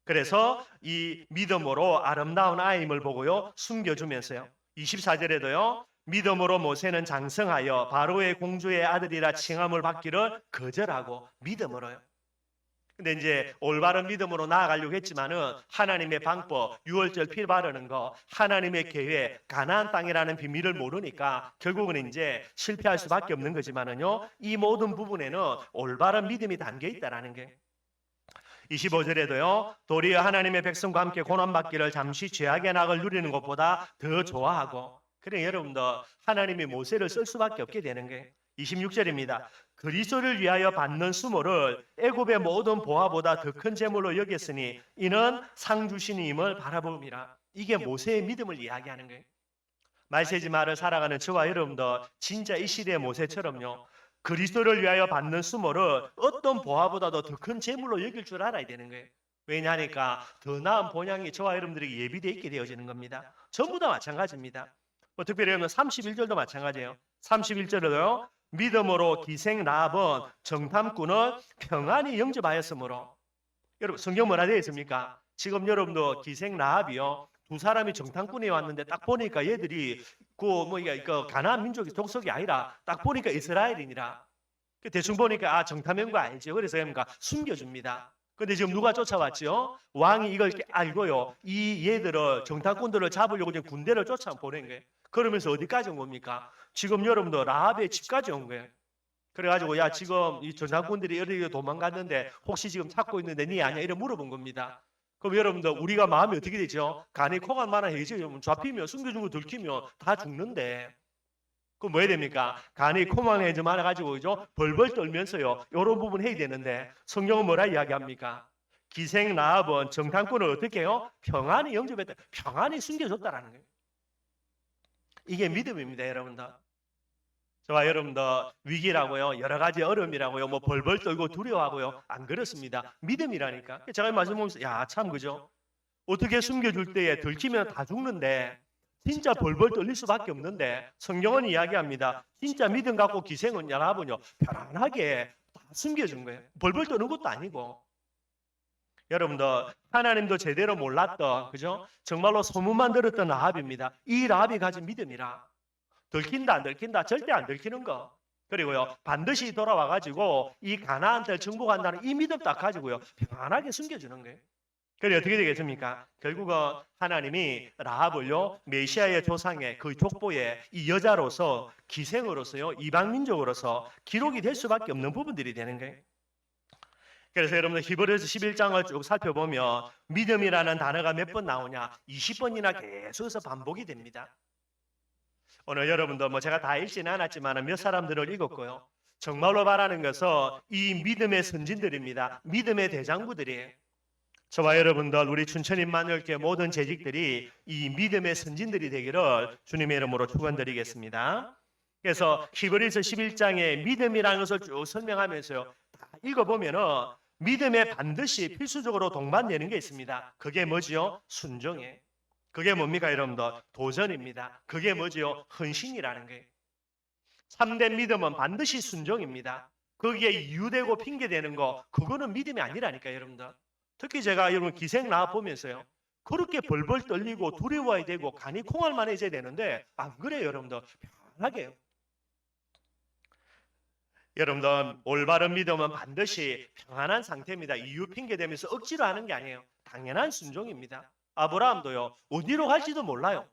그래서 이 믿음으로 아름다운 아임을 보고요. 숨겨주면서요. 24절에도요. 믿음으로 모세는 장성하여 바로의 공주의 아들이라 칭함을 받기를 거절하고 믿음으로요. 근데 이제 올바른 믿음으로 나아가려고 했지만은 하나님의 방법, 유월절 피 바르는 거, 하나님의 계획, 가나안 땅이라는 비밀을 모르니까 결국은 이제 실패할 수밖에 없는 거지만은요. 이 모든 부분에는 올바른 믿음이 담겨 있다라는 게. 25절에도요. 도리어 하나님의 백성과 함께 고난받기를 잠시 죄악의 낙을 누리는 것보다 더 좋아하고. 그래 여러분들 하나님이 모세를 쓸 수밖에 없게 되는 게 26절입니다. 그리스도를 위하여 받는 수모를 애굽의 모든 보화보다 더 큰 재물로 여겼으니 이는 상 주시님을 바라봅니다. 이게 모세의 믿음을 이야기하는 거예요. 말세지 말을 살아가는 저와 여러분들 진짜 이 시대의 모세처럼요. 그리스도를 위하여 받는 수모를 어떤 보화보다도 더 큰 재물로 여길 줄 알아야 되는 거예요. 왜냐하니까 더 나은 본향이 저와 여러분들에게 예비되어 있게 되어지는 겁니다. 전부 다 마찬가지입니다. 뭐 특별히 여러분 31절도 마찬가지예요. 31절에도요. 믿음으로 기생 라합은 정탐꾼을 평안히 영접하였으므로. 여러분 성경 뭐라 되어 있습니까? 지금 여러분도 기생 라합이요. 두 사람이 정탐꾼에 왔는데 딱 보니까 얘들이 그 가나안 민족의 족속이 아니라 딱 보니까 이스라엘이니라. 대충 보니까 정탐한 거 알죠. 그래서 그러니까 숨겨줍니다. 근데 지금 누가 쫓아왔죠? 왕이 이걸 알고요. 이 얘들을 정탐꾼들을 잡으려고 지금 군대를 쫓아 보낸 거예요. 그러면서 어디까지 온 겁니까? 지금 여러분들 라합의 집까지 온 거예요. 그래가지고 야 지금 이 정탐꾼들이 여기 도망갔는데 혹시 지금 찾고 있는데 니 아니야? 이래 물어본 겁니다. 그럼 여러분들 우리가 마음이 어떻게 되죠? 간이 코가 많아 해지면 잡히면 숨겨준 거 들키면 다 죽는데 그럼 뭐 해야 됩니까? 간이 코만 해지 말아가지고 그죠? 벌벌 떨면서요. 이런 부분 해야 되는데 성경은 뭐라 이야기합니까? 기생 라합은 정탐꾼을 어떻게 해요? 평안히 영접했다. 평안히 숨겨줬다라는 거예요. 이게 믿음입니다, 여러분들. 저와 여러분들 위기라고요, 여러 가지 어려움이라고요, 뭐 벌벌 떨고 두려워하고요, 안 그렇습니다. 믿음이라니까. 제가 말씀 보면서 야 참 그죠? 어떻게 숨겨줄 때에 들키면 다 죽는데 진짜 벌벌 떨릴 수밖에 없는데 성경은 이야기합니다. 진짜 믿음 갖고 기생은 야합은요 편안하게 다 숨겨준 거예요. 벌벌 떠는 것도 아니고. 여러분들 하나님도 제대로 몰랐던 그죠? 정말로 소문만 들었던 라합입니다. 이 라합이 가진 믿음이라 들킨다 안 들킨다 절대 안 들키는 거. 그리고요 반드시 돌아와가지고 이 가나안 땅을 정복한다는 이 믿음 딱 가지고요 편안하게 숨겨주는 거예요. 그래 어떻게 되겠습니까? 결국은 하나님이 라합을요 메시아의 조상의 그 족보의 이 여자로서 기생으로서요 이방 민족으로서 기록이 될 수밖에 없는 부분들이 되는 거예요. 그래서 여러분들 히브리서 11장을 쭉 살펴보면 믿음이라는 단어가 몇 번 나오냐? 20번이나 계속해서 반복이 됩니다. 오늘 여러분들 뭐 제가 다 읽지는 않았지만 몇 사람들을 읽었고요. 정말로 말하는 것은 이 믿음의 선진들입니다. 믿음의 대장부들이에요. 저와 여러분들 우리 춘천인만을교회 모든 재직들이 이 믿음의 선진들이 되기를 주님의 이름으로 축원드리겠습니다. 그래서 히브리서 11장의 믿음이라는 것을 쭉 설명하면서요. 다 읽어보면은 믿음에 반드시 필수적으로 동반되는 게 있습니다. 그게 뭐지요? 순종이에요. 그게 뭡니까 여러분들? 도전입니다. 그게 뭐지요? 헌신이라는 거예요. 참된 믿음은 반드시 순종입니다. 거기에 이유되고 핑계대는 거 그거는 믿음이 아니라니까요 여러분들. 특히 제가 여러분 기생 나와 보면서요. 그렇게 벌벌 떨리고 두려워야 되고 간이 콩알만해져야 되는데 안 그래요 여러분들. 편하게요. 여러분들 올바른 믿음은 반드시 평안한 상태입니다. 이유 핑계대면서 억지로 하는 게 아니에요. 당연한 순종입니다. 아브라함도요. 어디로 갈지도 몰라요.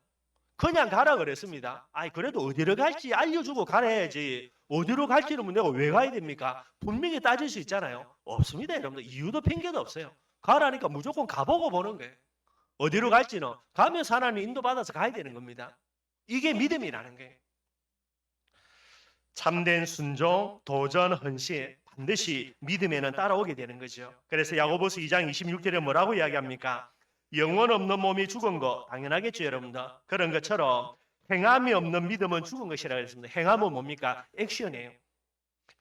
그냥 가라 그랬습니다. 아니 그래도 어디로 갈지 알려주고 가야지. 어디로 갈지는 내가 왜 가야 됩니까? 분명히 따질 수 있잖아요. 없습니다 여러분들. 이유도 핑계도 없어요. 가라니까 무조건 가보고 보는 거예요. 어디로 갈지는 가면서 하나님 인도받아서 가야 되는 겁니다. 이게 믿음이라는 거예요. 참된 순종, 도전, 헌신 반드시 믿음에는 따라오게 되는 거죠. 그래서 야고보서 2장 26절에 뭐라고 이야기합니까? 영혼 없는 몸이 죽은 거 당연하겠죠 여러분들. 그런 것처럼 행함이 없는 믿음은 죽은 것이라고 했습니다. 행함은 뭡니까? 액션이에요.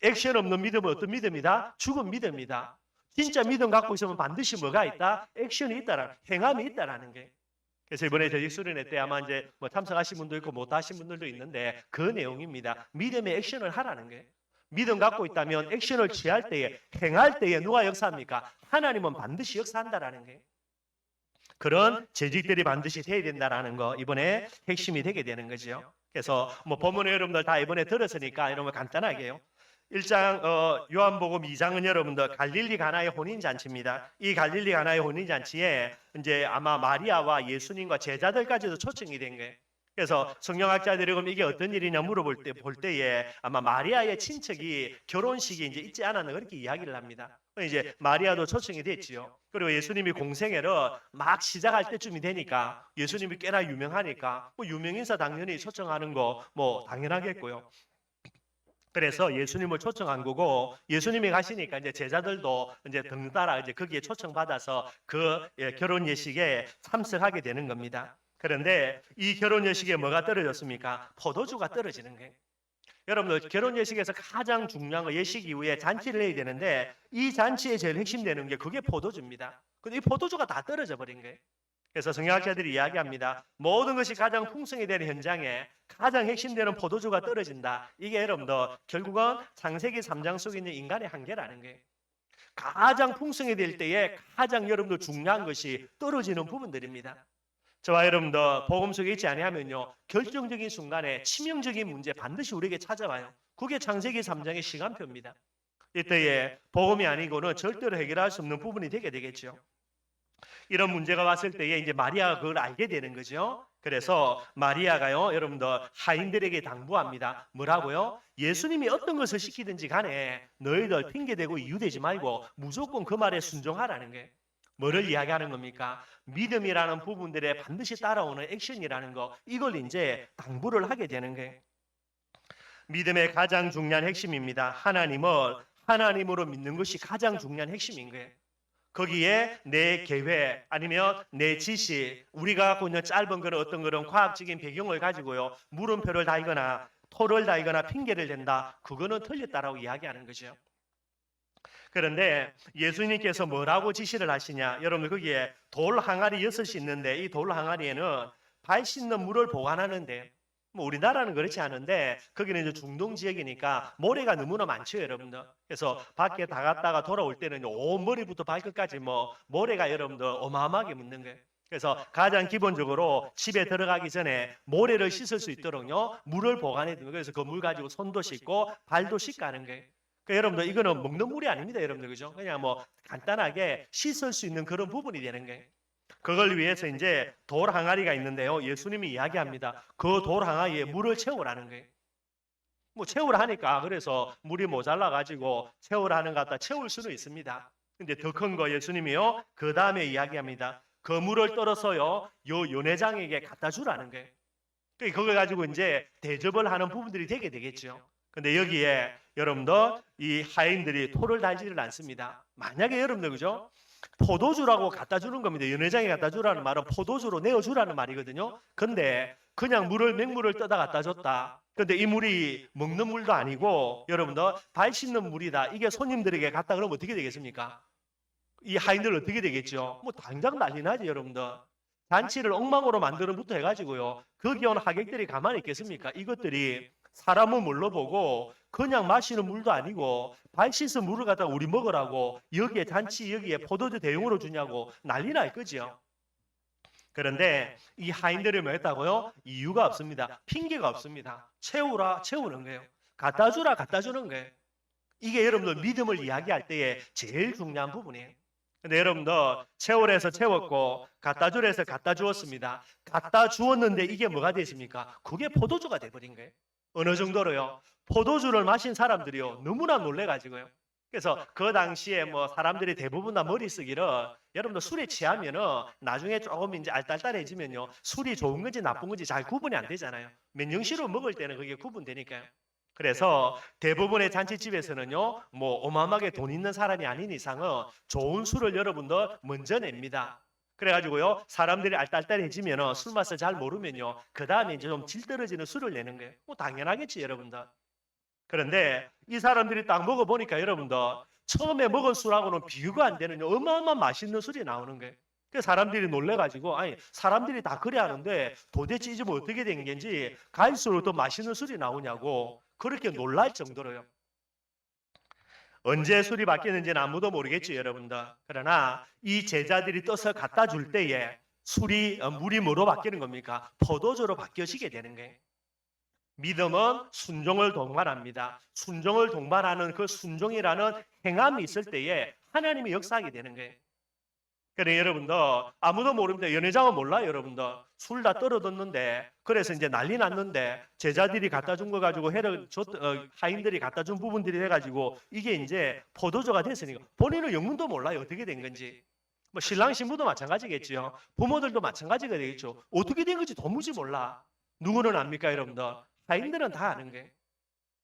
액션 없는 믿음은 어떤 믿음이다? 죽은 믿음이다. 진짜 믿음 갖고 있으면 반드시 뭐가 있다? 액션이 있다라는, 행함이 있다라는 게. 그래서 이번에 저희 수련회 때 아마 이제 뭐 참석하신 분도 있고 못 하신 분들도 있는데 그 내용입니다. 믿음의 액션을 하라는 게. 믿음 갖고 있다면 액션을 취할 때에, 행할 때에 누가 역사합니까? 하나님은 반드시 역사한다라는 게. 그런 재직들이 반드시 돼야 된다라는 거 이번에 핵심이 되게 되는 거죠. 그래서 뭐 본문을 여러분들 다 이번에 들었으니까 여러분 간단하게요. 1장 요한복음 2장은 여러분들 갈릴리 가나의 혼인 잔치입니다. 이 갈릴리 가나의 혼인 잔치에 이제 아마 마리아와 예수님과 제자들까지도 초청이 된 거예요. 그래서 성경학자들이 그럼 이게 어떤 일이냐 물어볼 때에 아마 마리아의 친척이 결혼식이 이제 있지 않았나 그렇게 이야기를 합니다. 이제 마리아도 초청이 됐지요. 그리고 예수님이 공생애를 막 시작할 때쯤이 되니까 예수님이 꽤나 유명하니까 뭐 유명인사 당연히 초청하는 거 뭐 당연하겠고요. 그래서 예수님을 초청한 거고 예수님이 가시니까 이제 제자들도 이제 덩달아 이제 거기에 초청받아서 그 결혼 예식에 참석하게 되는 겁니다. 그런데 이 결혼 예식에 뭐가 떨어졌습니까? 포도주가 떨어지는 거예요. 여러분들 결혼 예식에서 가장 중요한 거 예식 이후에 잔치를 해야 되는데 이 잔치의 제일 핵심되는 게 그게 포도주입니다. 근데 이 포도주가 다 떨어져 버린 거예요. 그래서 성경학자들이 이야기합니다. 모든 것이 가장 풍성이 되는 현장에 가장 핵심되는 포도주가 떨어진다. 이게 여러분들 결국은 창세기 3장 속에 있는 인간의 한계라는 거예요. 가장 풍성이 될 때에 가장 여러분들 중요한 것이 떨어지는 부분들입니다. 저와 여러분들 복음 속에 있지 아니하면요 결정적인 순간에 치명적인 문제 반드시 우리에게 찾아와요. 그게 창세기 3장의 시간표입니다. 이때에 복음이 아니고는 절대로 해결할 수 없는 부분이 되게 되겠죠. 이런 문제가 왔을 때에 이제 마리아가 그걸 알게 되는 거죠. 그래서 마리아가요, 여러분들 하인들에게 당부합니다. 뭐라고요? 예수님이 어떤 것을 시키든지 간에 너희들 핑계대고 이유되지 말고 무조건 그 말에 순종하라는 게. 뭐를 이야기하는 겁니까? 믿음이라는 부분들에 반드시 따라오는 액션이라는 거 이걸 이제 당부를 하게 되는 게 믿음의 가장 중요한 핵심입니다. 하나님을 하나님으로 믿는 것이 가장 중요한 핵심인 거예요. 거기에 내 계획 아니면 내 지식 우리가 갖고 있는 짧은 그런 어떤 그런 과학적인 배경을 가지고요 물음표를 달거나 토를 달거나 핑계를 댄다 그거는 틀렸다라고 이야기하는 거죠. 그런데 예수님께서 뭐라고 지시를 하시냐 여러분들 거기에 돌 항아리 6이 있는데 이 돌 항아리에는 발 씻는 물을 보관하는데 뭐 우리나라는 그렇지 않은데 거기는 이제 중동 지역이니까 모래가 너무나 많죠 여러분들. 그래서 밖에 다 갔다가 돌아올 때는 온 머리부터 발끝까지 뭐 모래가 여러분들 어마어마하게 묻는 거예요. 그래서 가장 기본적으로 집에 들어가기 전에 모래를 씻을 수 있도록요 물을 보관해 두는 거예요. 그래서 그 물 가지고 손도 씻고 발도 씻가는 거예요. 그러니까 여러분들 이거는 먹는 물이 아닙니다 여러분들 그죠? 그냥 뭐 간단하게 씻을 수 있는 그런 부분이 되는 거예요. 그걸 위해서 이제 돌 항아리가 있는데요. 예수님이 이야기합니다. 그 돌 항아리에 물을 채우라는 거예요. 뭐 채우라 하니까 그래서 물이 모자라 가지고 채우라는 것 같다 채울 수는 있습니다. 근데 더 큰 거 예수님이요. 그 다음에 이야기합니다. 그 물을 떨어서요. 요 연회장에게 갖다 주라는 거예요. 그걸 가지고 이제 대접을 하는 부분들이 되게 되겠죠. 근데 여기에 여러분들 이 하인들이 토를 달지를 않습니다. 만약에 여러분들 그죠? 포도주라고 갖다 주는 겁니다. 연회장에 갖다 주라는 말은 포도주로 내어주라는 말이거든요. 근데 그냥 맹물을 떠다 갖다 줬다. 근데 이 물이 먹는 물도 아니고 여러분들 발 씻는 물이다. 이게 손님들에게 갖다 그러면 어떻게 되겠습니까? 이 하인들 어떻게 되겠죠? 뭐 당장 난리 나지 여러분들. 잔치를 엉망으로 만드는부터 해가지고요. 거기 온 하객들이 가만히 있겠습니까? 이것들이 사람을 뭘로 보고 그냥 마시는 물도 아니고 발 씻은 물을 갖다가 우리 먹으라고 여기에 잔치 여기에 포도주 대용으로 주냐고 난리 날 거죠. 그런데 이 하인들이 뭐 했다고요? 이유가 없습니다. 핑계가 없습니다. 채우라 채우는 거예요. 갖다 주라 갖다 주는 거예요. 이게 여러분들 믿음을 이야기할 때에 제일 중요한 부분이에요. 근데 여러분들 채우래서 채웠고 갖다 주래서 갖다 주었습니다. 갖다 주었는데 이게 뭐가 됐습니까? 그게 포도주가 돼버린 거예요. 어느 정도로요? 포도주를 마신 사람들이요 너무나 놀래가지고요. 그래서 그 당시에 뭐 사람들이 대부분 다 머리 쓰기를 여러분들 술에 취하면은 나중에 조금 이제 알딸딸해지면요 술이 좋은 건지 나쁜 건지 잘 구분이 안 되잖아요. 맨정신으로 먹을 때는 그게 구분되니까요. 그래서 대부분의 잔치집에서는요, 뭐 어마어마하게 돈 있는 사람이 아닌 이상은 좋은 술을 여러분들 먼저 냅니다. 그래가지고요, 사람들이 알딸딸해지면 술 맛을 잘 모르면요, 그 다음에 이제 좀 질 떨어지는 술을 내는 거예요. 뭐 당연하겠지, 여러분들. 그런데 이 사람들이 딱 먹어보니까 여러분들 처음에 먹은 술하고는 비교가 안 되는 어마어마한 맛있는 술이 나오는 거예요. 그 사람들이 놀래가지고 아니 사람들이 다 그래 하는데 도대체 이제 뭐 어떻게 된 건지 갈수록 더 맛있는 술이 나오냐고 그렇게 놀랄 정도로요. 언제 술이 바뀌는지는 아무도 모르겠죠, 여러분들. 그러나 이 제자들이 떠서 갖다 줄 때에 물이 뭐로 바뀌는 겁니까? 포도주로 바뀌어지게 되는 거예요. 믿음은 순종을 동반합니다. 순종을 동반하는 그 순종이라는 행함이 있을 때에 하나님이 역사하게 되는 거예요. 그래 여러분들 아무도 모릅니다. 연회장은 몰라요, 여러분들. 술 다 떨어졌는데 그래서 이제 난리 났는데 제자들이 갖다 준 거 가지고 하인들이 갖다 준 부분들이 돼가지고 이게 이제 포도주가 됐으니까 본인은 영문도 몰라요. 어떻게 된 건지. 뭐 신랑 신부도 마찬가지겠죠. 부모들도 마찬가지가 되겠죠. 어떻게 된 건지 도무지 몰라. 누구는 압니까, 여러분들? 하인들은 다 아는 거예요.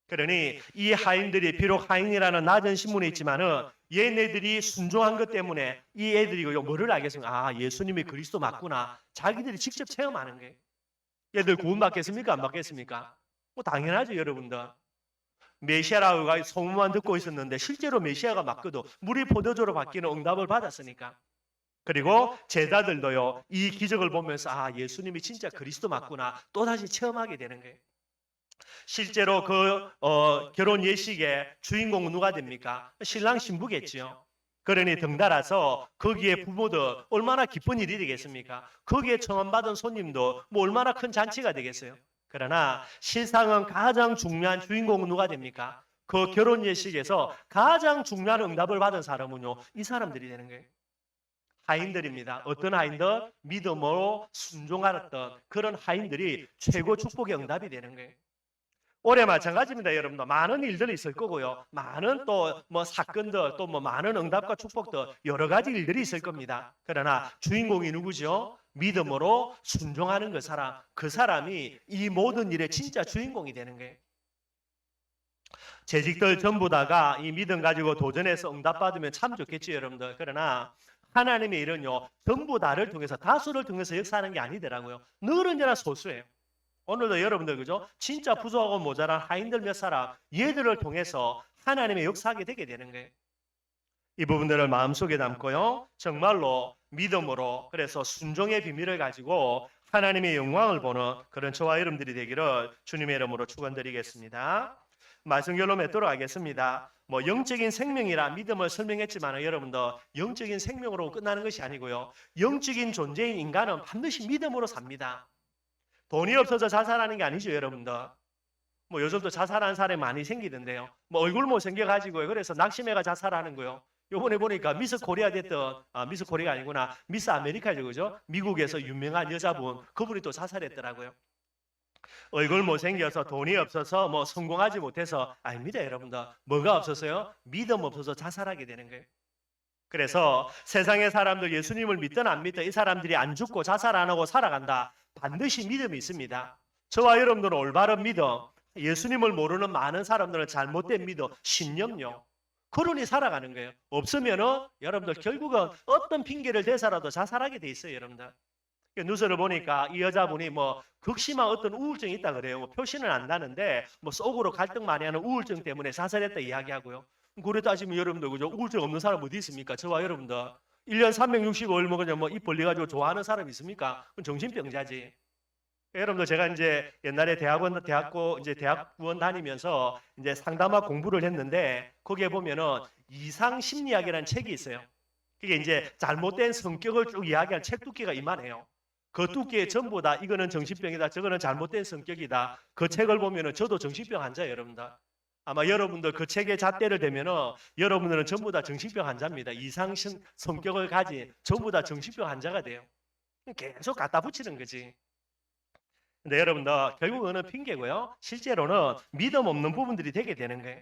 그러니 이 하인들이 비록 하인이라는 낮은 신분에 있지만은 얘네들이 순종한 것 때문에 이 애들이 뭐를 알겠습니까? 아, 예수님이 그리스도 맞구나. 자기들이 직접 체험하는 거예요. 얘들 구원 받겠습니까? 안 받겠습니까? 뭐 당연하죠, 여러분들. 메시아라고 소문만 듣고 있었는데 실제로 메시아가 맞거든. 물이 포도주로 바뀌는 응답을 받았으니까. 그리고 제자들도요. 이 기적을 보면서 아, 예수님이 진짜 그리스도 맞구나. 또다시 체험하게 되는 거예요. 실제로 결혼 예식의 주인공은 누가 됩니까? 신랑 신부겠지요. 그러니 덩달아서 거기에 부모들 얼마나 기쁜 일이 되겠습니까? 거기에 청원받은 손님도 뭐 얼마나 큰 잔치가 되겠어요. 그러나 실상은 가장 중요한 주인공은 누가 됩니까? 그 결혼 예식에서 가장 중요한 응답을 받은 사람은요. 이 사람들이 되는 거예요. 하인들입니다. 어떤 하인들? 믿음으로 순종하였던 그런 하인들이 최고 축복의 응답이 되는 거예요. 올해 마찬가지입니다, 여러분들. 많은 일들이 있을 거고요. 많은 또 뭐 사건들, 또 뭐 많은 응답과 축복들, 여러 가지 일들이 있을 겁니다. 그러나 주인공이 누구죠? 믿음으로 순종하는 그 사람이 이 모든 일의 진짜 주인공이 되는 거예요. 재직들 전부 다가 이 믿음 가지고 도전해서 응답받으면 참 좋겠죠, 여러분들. 그러나 하나님의 일은요, 전부 다를 통해서 다수를 통해서 역사하는 게 아니더라고요. 늘 언제나 소수예요. 오늘도 여러분들 그죠? 진짜 부족하고 모자란 하인들 몇 사람 얘들을 통해서 하나님의 역사하게 되게 되는 거예요. 이 부분들을 마음속에 담고요. 정말로 믿음으로 그래서 순종의 비밀을 가지고 하나님의 영광을 보는 그런 저와 여러분들이 되기를 주님의 이름으로 축원드리겠습니다. 말씀 결론 맺도록 하겠습니다. 뭐 영적인 생명이라 믿음을 설명했지만 여러분들 영적인 생명으로 끝나는 것이 아니고요. 영적인 존재인 인간은 반드시 믿음으로 삽니다. 돈이 없어서 자살하는 게 아니죠, 여러분들. 뭐 요즘도 자살하는 사람이 많이 생기던데요. 뭐 얼굴 못 생겨가지고요. 그래서 낙심해가 자살하는 거요. 요번에 보니까 미스 코리아 됐던, 미스 코리아가 아니구나. 미스 아메리카죠, 그죠? 미국에서 유명한 여자분, 그분이 또 자살했더라고요. 얼굴 못 생겨서 돈이 없어서 뭐 성공하지 못해서 아닙니다, 여러분들. 뭐가 없어서요? 믿음 없어서 자살하게 되는 거예요. 그래서 세상의 사람들 예수님을 믿든 안 믿든 이 사람들이 안 죽고 자살 안 하고 살아간다. 반드시 믿음이 있습니다. 저와 여러분들은 올바른 믿음, 예수님을 모르는 많은 사람들은 잘못된 믿음, 신념요. 그러니 살아가는 거예요. 없으면은 여러분들 결국은 어떤 핑계를 대서라도 자살하게 돼 있어요, 여러분들. 뉴스를 보니까 이 여자분이 뭐 극심한 어떤 우울증이 있다 그래요. 뭐 표시는 안 나는데 뭐 속으로 갈등 많이 하는 우울증 때문에 자살했다 이야기하고요. 그래 따지면 여러분들 그죠? 우울증 없는 사람 어디 있습니까? 저와 여러분들 1년 365일 먹으면 뭐 입 벌려 가지고 좋아하는 사람 있습니까? 그건 정신병자지. 여러분들 제가 이제 옛날에 대학교 이제 대학원 다니면서 이제 상담학 공부를 했는데 거기에 보면은 이상 심리학이라는 책이 있어요. 그게 이제 잘못된 성격을 쭉 이야기하는 책 두께가 이만해요. 그 두께 전부 다 이거는 정신병이다, 저거는 잘못된 성격이다. 그 책을 보면은 저도 정신병 환자예요, 여러분들. 아마 여러분들 그 책의 잣대를 대면은 여러분들은 전부 다 정신병 환자입니다. 이상 성격을 가진 전부 다 정신병 환자가 돼요. 계속 갖다 붙이는 거지. 근데 여러분들 결국은 핑계고요. 실제로는 믿음 없는 부분들이 되게 되는 거예요.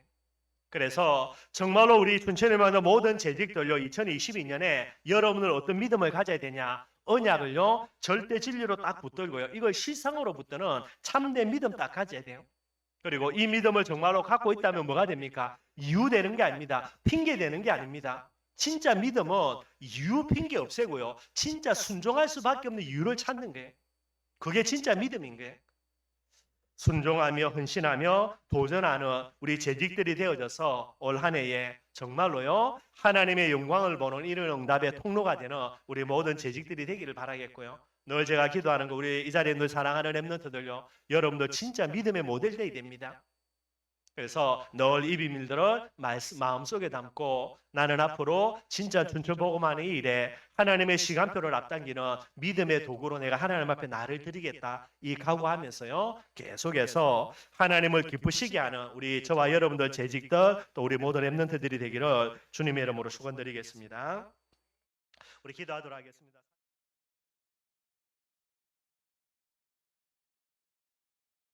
그래서 정말로 우리 춘천에 만든 모든 재직들요 2022년에 여러분들 어떤 믿음을 가져야 되냐? 언약을요 절대 진리로 딱 붙들고요. 이걸 실상으로 붙드는 참된 믿음 딱 가져야 돼요. 그리고 이 믿음을 정말로 갖고 있다면 뭐가 됩니까? 이유 되는 게 아닙니다. 핑계 되는 게 아닙니다. 진짜 믿음은 이유 핑계 없애고요. 진짜 순종할 수밖에 없는 이유를 찾는 거예요. 그게 진짜 믿음인 거예요. 순종하며 헌신하며 도전하는 우리 재직들이 되어져서 올 한 해에 정말로요 하나님의 영광을 보는 이런 응답의 통로가 되는 우리 모든 재직들이 되기를 바라겠고요. 늘 제가 기도하는 거 우리 이 자리에 늘 사랑하는 렘넌트들요. 여러분들 진짜 믿음의 모델들이 됩니다. 그래서 늘 이 비밀들을 마음속에 담고 나는 앞으로 진짜 춘천복음하는 이 일에 하나님의 시간표를 앞당기는 믿음의 도구로 내가 하나님 앞에 나를 드리겠다 이 각오하면서요 계속해서 하나님을 기쁘시게 하는 우리 저와 여러분들 재직들 또 우리 모든 렘넌트들이 되기를 주님의 이름으로 축원드리겠습니다. 우리 기도하도록 하겠습니다.